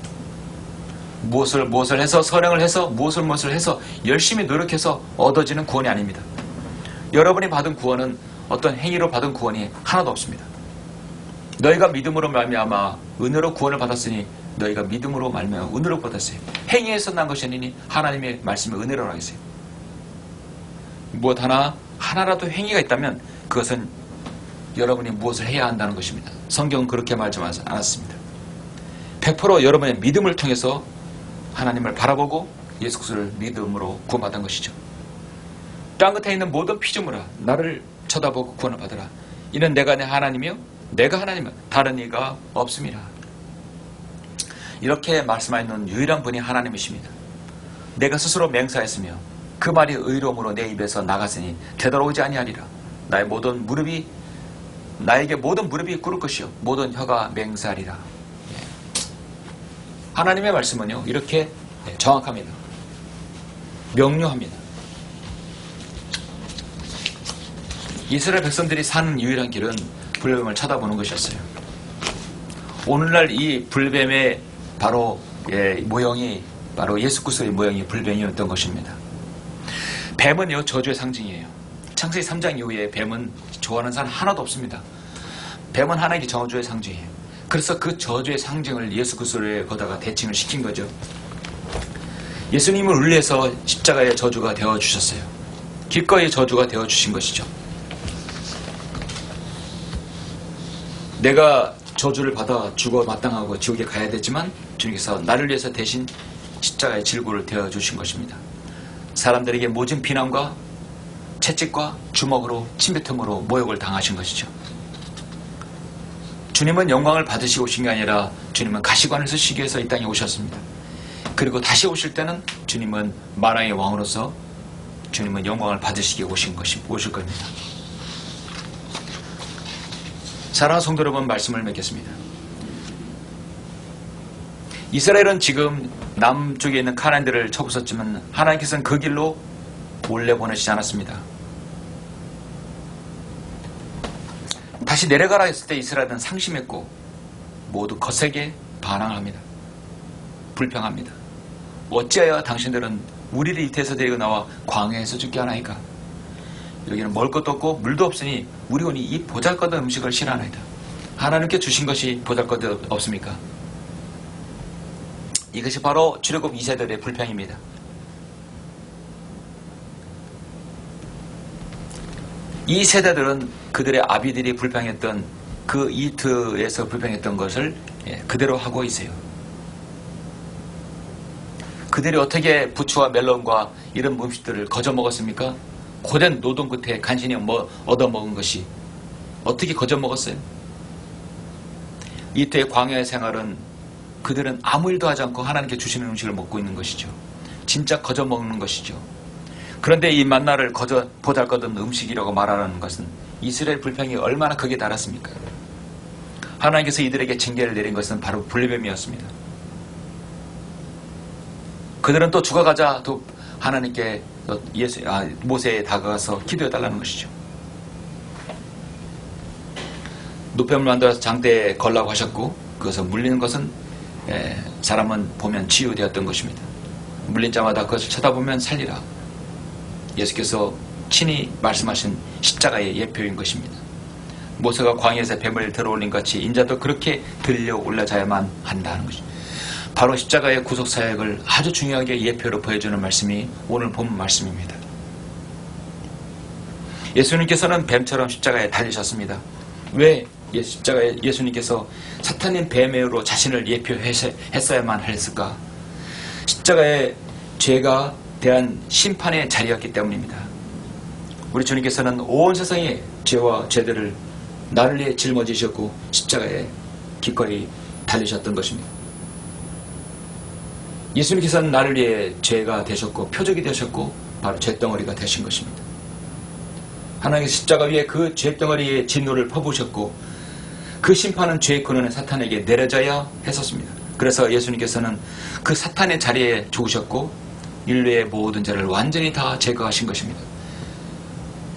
[SPEAKER 2] 무엇을 해서 선행을 해서 무엇을 해서 열심히 노력해서 얻어지는 구원이 아닙니다. 여러분이 받은 구원은 어떤 행위로 받은 구원이 하나도 없습니다. 너희가 믿음으로 말미암아 은혜로 구원을 받았으니 너희가 믿음으로 말미암아 은혜로 받았어요. 행위에서 난 것이 아니니 하나님의 말씀에 은혜로 하겠어요. 무엇 하나라도 행위가 있다면 그것은 여러분이 무엇을 해야 한다는 것입니다. 성경은 그렇게 말하지 않았습니다. 100% 여러분의 믿음을 통해서 하나님을 바라보고 예수 그리스도를 믿음으로 구원받은 것이죠. 땅 끝에 있는 모든 피조물아 나를 쳐다보고 구원을 받으라. 이는 내가 내 하나님이요 내가 하나님은 다른 이가 없습니다. 이렇게 말씀하시는 유일한 분이 하나님이십니다. 내가 스스로 맹세하였으며 그 말이 의로움으로 내 입에서 나갔으니 되돌아오지 아니하리라. 나에게 모든 무릎이 꿇을 것이요 모든 혀가 맹세하리라. 하나님의 말씀은요 이렇게 정확합니다. 명료합니다. 이스라엘 백성들이 사는 유일한 길은 불뱀을 쳐다보는 것이었어요. 오늘날 이 불뱀의 바로 모형이 바로 예수 그리스도의 모형이 불뱀이었던 것입니다. 뱀은요 저주의 상징이에요. 창세기 3장 이후에 뱀은 좋아하는 사람 하나도 없습니다. 뱀은 하나님의 저주의 상징이에요. 그래서 그 저주의 상징을 예수 그리스도에 거다가 대칭을 시킨 거죠. 예수님을 위해서 십자가의 저주가 되어주셨어요. 기꺼이 저주가 되어주신 것이죠. 내가 저주를 받아 죽어 마땅하고 지옥에 가야 되지만 주님께서 나를 위해서 대신 십자가의 질고를 되어주신 것입니다. 사람들에게 모진 비난과 채찍과 주먹으로 침뱉음으로 모욕을 당하신 것이죠. 주님은 영광을 받으시고 오신 게 아니라 주님은 가시관을 쓰시기 위해서 이 땅에 오셨습니다. 그리고 다시 오실 때는 주님은 만왕의 왕으로서 주님은 영광을 받으시기 오실 겁니다. 사랑하는 성도 여러분, 말씀을 맺겠습니다. 이스라엘은 지금 남쪽에 있는 카나안들을 쳐부쉈지만 하나님께서는 그 길로 몰래 보내시지 않았습니다. 다시 내려가라 했을 때 이스라엘은 상심했고 모두 거세게 반항합니다. 불평합니다. 어찌하여 당신들은 우리를 이태에서 데리고 나와 광야에서 죽게 하나이까? 여기는 먹을 것도 없고 물도 없으니 우리 오니 이 보잘것없는 음식을 싫어하나이다. 하나님께 주신 것이 보잘것이 없습니까? 이것이 바로 출애굽 2세들의 불평입니다. 이 세대들은 그들의 아비들이 불평했던 그 이트에서 불평했던 것을 그대로 하고 있어요. 그들이 어떻게 부추와 멜론과 이런 음식들을 거저 먹었습니까? 고된 노동 끝에 간신히 얻어먹은 것이 어떻게 거저 먹었어요? 이때의 광야의 생활은 그들은 아무 일도 하지 않고 하나님께 주시는 음식을 먹고 있는 것이죠. 진짜 거저 먹는 것이죠. 그런데 이 만나를 거저 보잘것없는 음식이라고 말하는 것은 이스라엘 불평이 얼마나 극에 달았습니까? 하나님께서 이들에게 징계를 내린 것은 바로 불뱀이었습니다. 그들은 또 죽어가자 또 하나님께 모세에 다가가서 기도해달라는 것이죠. 노뱀을 만들어서 장대에 걸라고 하셨고 그것을 물리는 것은 사람은 보면 치유되었던 것입니다. 물린 자마다 그것을 쳐다보면 살리라. 예수께서 친히 말씀하신 십자가의 예표인 것입니다. 모세가 광야에서 뱀을 들어올린 같이 인자도 그렇게 들려 올라자야만 한다는 것입니다. 바로 십자가의 구속사역을 아주 중요하게 예표로 보여주는 말씀이 오늘 본 말씀입니다. 예수님께서는 뱀처럼 십자가에 달리셨습니다. 왜 십자가에 예수님께서 사탄인 뱀으로 자신을 예표했어야만 했을까? 십자가의 죄가 대한 심판의 자리였기 때문입니다. 우리 주님께서는 온 세상의 죄와 죄들을 나를 위해 짊어지셨고 십자가에 기꺼이 달리셨던 것입니다. 예수님께서는 나를 위해 죄가 되셨고 표적이 되셨고 바로 죄덩어리가 되신 것입니다. 하나님께서 십자가 위에 그 죄덩어리의 진노를 퍼부으셨고 그 심판은 죄의 근원의 사탄에게 내려져야 했었습니다. 그래서 예수님께서는 그 사탄의 자리에 죽으셨고 인류의 모든 죄를 완전히 다 제거하신 것입니다.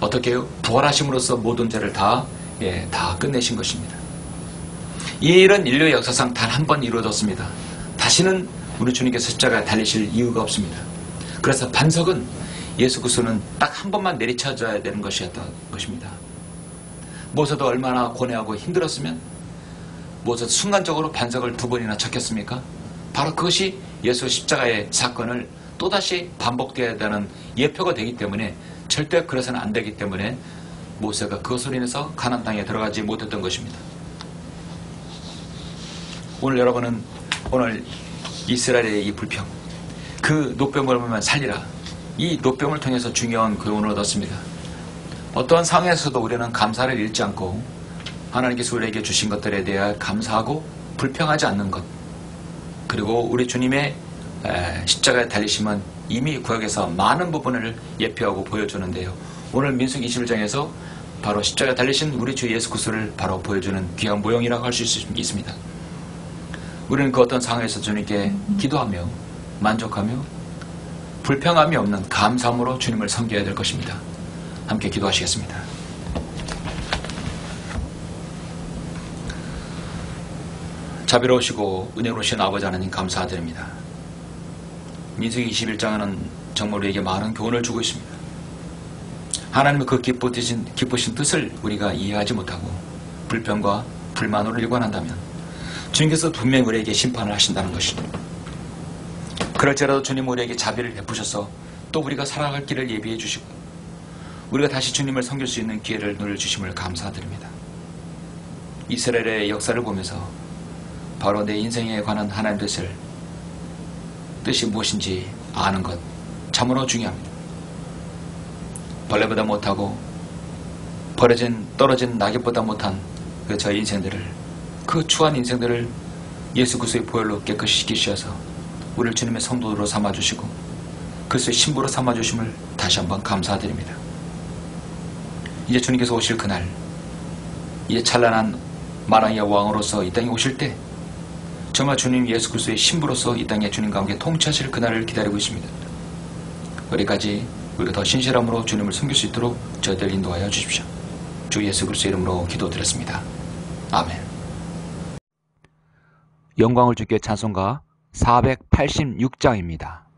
[SPEAKER 2] 어떻게 해요? 부활하심으로써 모든 죄를 다 끝내신 것입니다. 이 일은 인류의 역사상 단 한 번 이루어졌습니다. 다시는 우리 주님께서 십자가에 달리실 이유가 없습니다. 그래서 반석은 예수 그리스도는 딱 한 번만 내리쳐줘야 되는 것이었던 것입니다. 모세도 얼마나 고뇌하고 힘들었으면 모세도 순간적으로 반석을 2번이나 쳤겠습니까? 바로 그것이 예수 십자가의 사건을 또다시 반복되어야 되는 예표가 되기 때문에 절대 그래서는 안 되기 때문에 모세가 그것으로 인해서 가나안 땅에 들어가지 못했던 것입니다. 오늘 여러분은 오늘 이스라엘의 이 불평, 그 노뱀을 보면 살리라. 이 노뱀을 통해서 중요한 교훈을 얻었습니다. 어떠한 상황에서도 우리는 감사를 잃지 않고 하나님께서 우리에게 주신 것들에 대해 감사하고 불평하지 않는 것, 그리고 우리 주님의 십자가에 달리심은 이미 구약에서 많은 부분을 예표하고 보여주는데요. 오늘 민수기 21장에서 바로 십자가에 달리신 우리 주 예수 그리스도를 바로 보여주는 귀한 모형이라고 할 수 있습니다. 우리는 그 어떤 상황에서 주님께 기도하며 만족하며 불평함이 없는 감사함으로 주님을 섬겨야 될 것입니다. 함께 기도하시겠습니다. 자비로우시고 은혜로우신 아버지 하나님 감사드립니다. 민수기 21장은 정말 우리에게 많은 교훈을 주고 있습니다. 하나님의 그 기쁘신 뜻을 우리가 이해하지 못하고 불평과 불만으로 일관한다면 주님께서 분명히 우리에게 심판을 하신다는 것입니다. 그럴지라도 주님 우리에게 자비를 베푸셔서 또 우리가 살아갈 길을 예비해 주시고 우리가 다시 주님을 섬길 수 있는 기회를 누려주심을 감사드립니다. 이스라엘의 역사를 보면서 바로 내 인생에 관한 하나님 뜻이 무엇인지 아는 것 참으로 중요합니다. 벌레보다 못하고 떨어진 낙엽보다 못한 저의 인생들을, 그 추한 인생들을 예수 그리스도의 보혈로 깨끗이 씻기셔서 우리를 주님의 성도로 삼아주시고 그리스도의 신부로 삼아주심을 다시 한번 감사드립니다. 이제 주님께서 오실 그날, 이제 찬란한 만왕의 왕으로서 이 땅에 오실 때 정말 주님 예수 그리스도의 신부로서 이 땅에 주님과 함께 통치하실 그날을 기다리고 있습니다. 우리까지 우리가 더 신실함으로 주님을 섬길 수 있도록 저희들 인도하여 주십시오. 주 예수 그리스도 이름으로 기도드렸습니다. 아멘.
[SPEAKER 1] 영광을 주께 찬송가 486장입니다.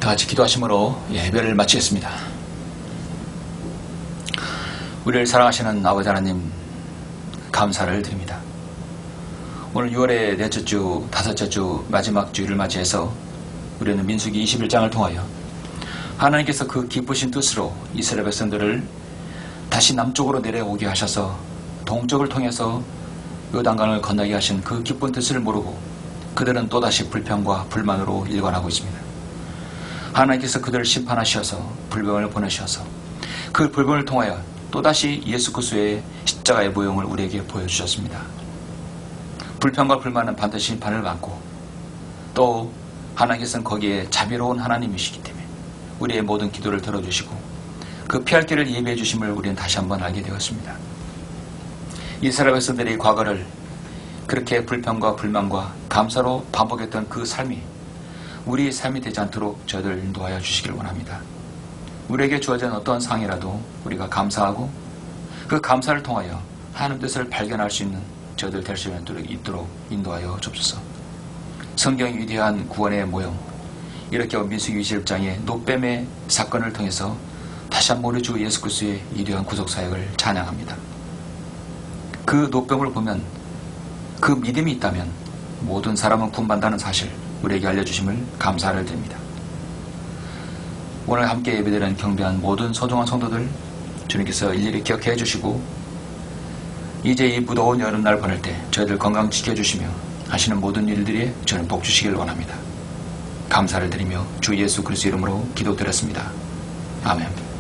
[SPEAKER 2] 다 같이 기도하심으로 예배를 마치겠습니다. 우리를 사랑하시는 아버지 하나님, 감사를 드립니다. 오늘 6월의 넷째 주, 다섯째 주, 마지막 주일을 맞이해서 우리는 민수기 21장을 통하여 하나님께서 그 기쁘신 뜻으로 이스라엘 백성들을 다시 남쪽으로 내려오게 하셔서 동쪽을 통해서 요단강을 건너게 하신 그 기쁜 뜻을 모르고 그들은 또다시 불평과 불만으로 일관하고 있습니다. 하나님께서 그들을 심판하셔서 불병을 보내셔서 그 불병을 통하여 또다시 예수 그리스도의 십자가의 모형을 우리에게 보여주셨습니다. 불평과 불만은 반드시 심판을 받고 또 하나님께서는 거기에 자비로운 하나님이시기 때문에 우리의 모든 기도를 들어주시고 그 피할 길을 예비해 주심을 우리는 다시 한번 알게 되었습니다. 이스라엘 백성들이 과거를 그렇게 불평과 불만과 감사로 반복했던 그 삶이 우리의 삶이 되지 않도록 저희들 인도하여 주시기를 원합니다. 우리에게 주어진 어떤 상이라도 우리가 감사하고 그 감사를 통하여 하나님 뜻을 발견할 수 있는 저희들 될 수 있도록 인도하여 주옵소서. 성경의 위대한 구원의 모형, 이렇게 민수기 21장의 노뱀의 사건을 통해서 다시 한번 우리 주 예수 그리스도의 위대한 구속사역을 찬양합니다. 그 노뱀을 보면 그 믿음이 있다면 모든 사람은 구원받는다는 사실 우리에게 알려주심을 감사를 드립니다. 오늘 함께 예배드리는 경배한 모든 소중한 성도들 주님께서 일일이 기억해 주시고 이제 이 무더운 여름날 보낼 때 저희들 건강 지켜주시며 하시는 모든 일들이 저는 복 주시길 원합니다. 감사를 드리며 주 예수 그리스도 이름으로 기도드렸습니다. 아멘.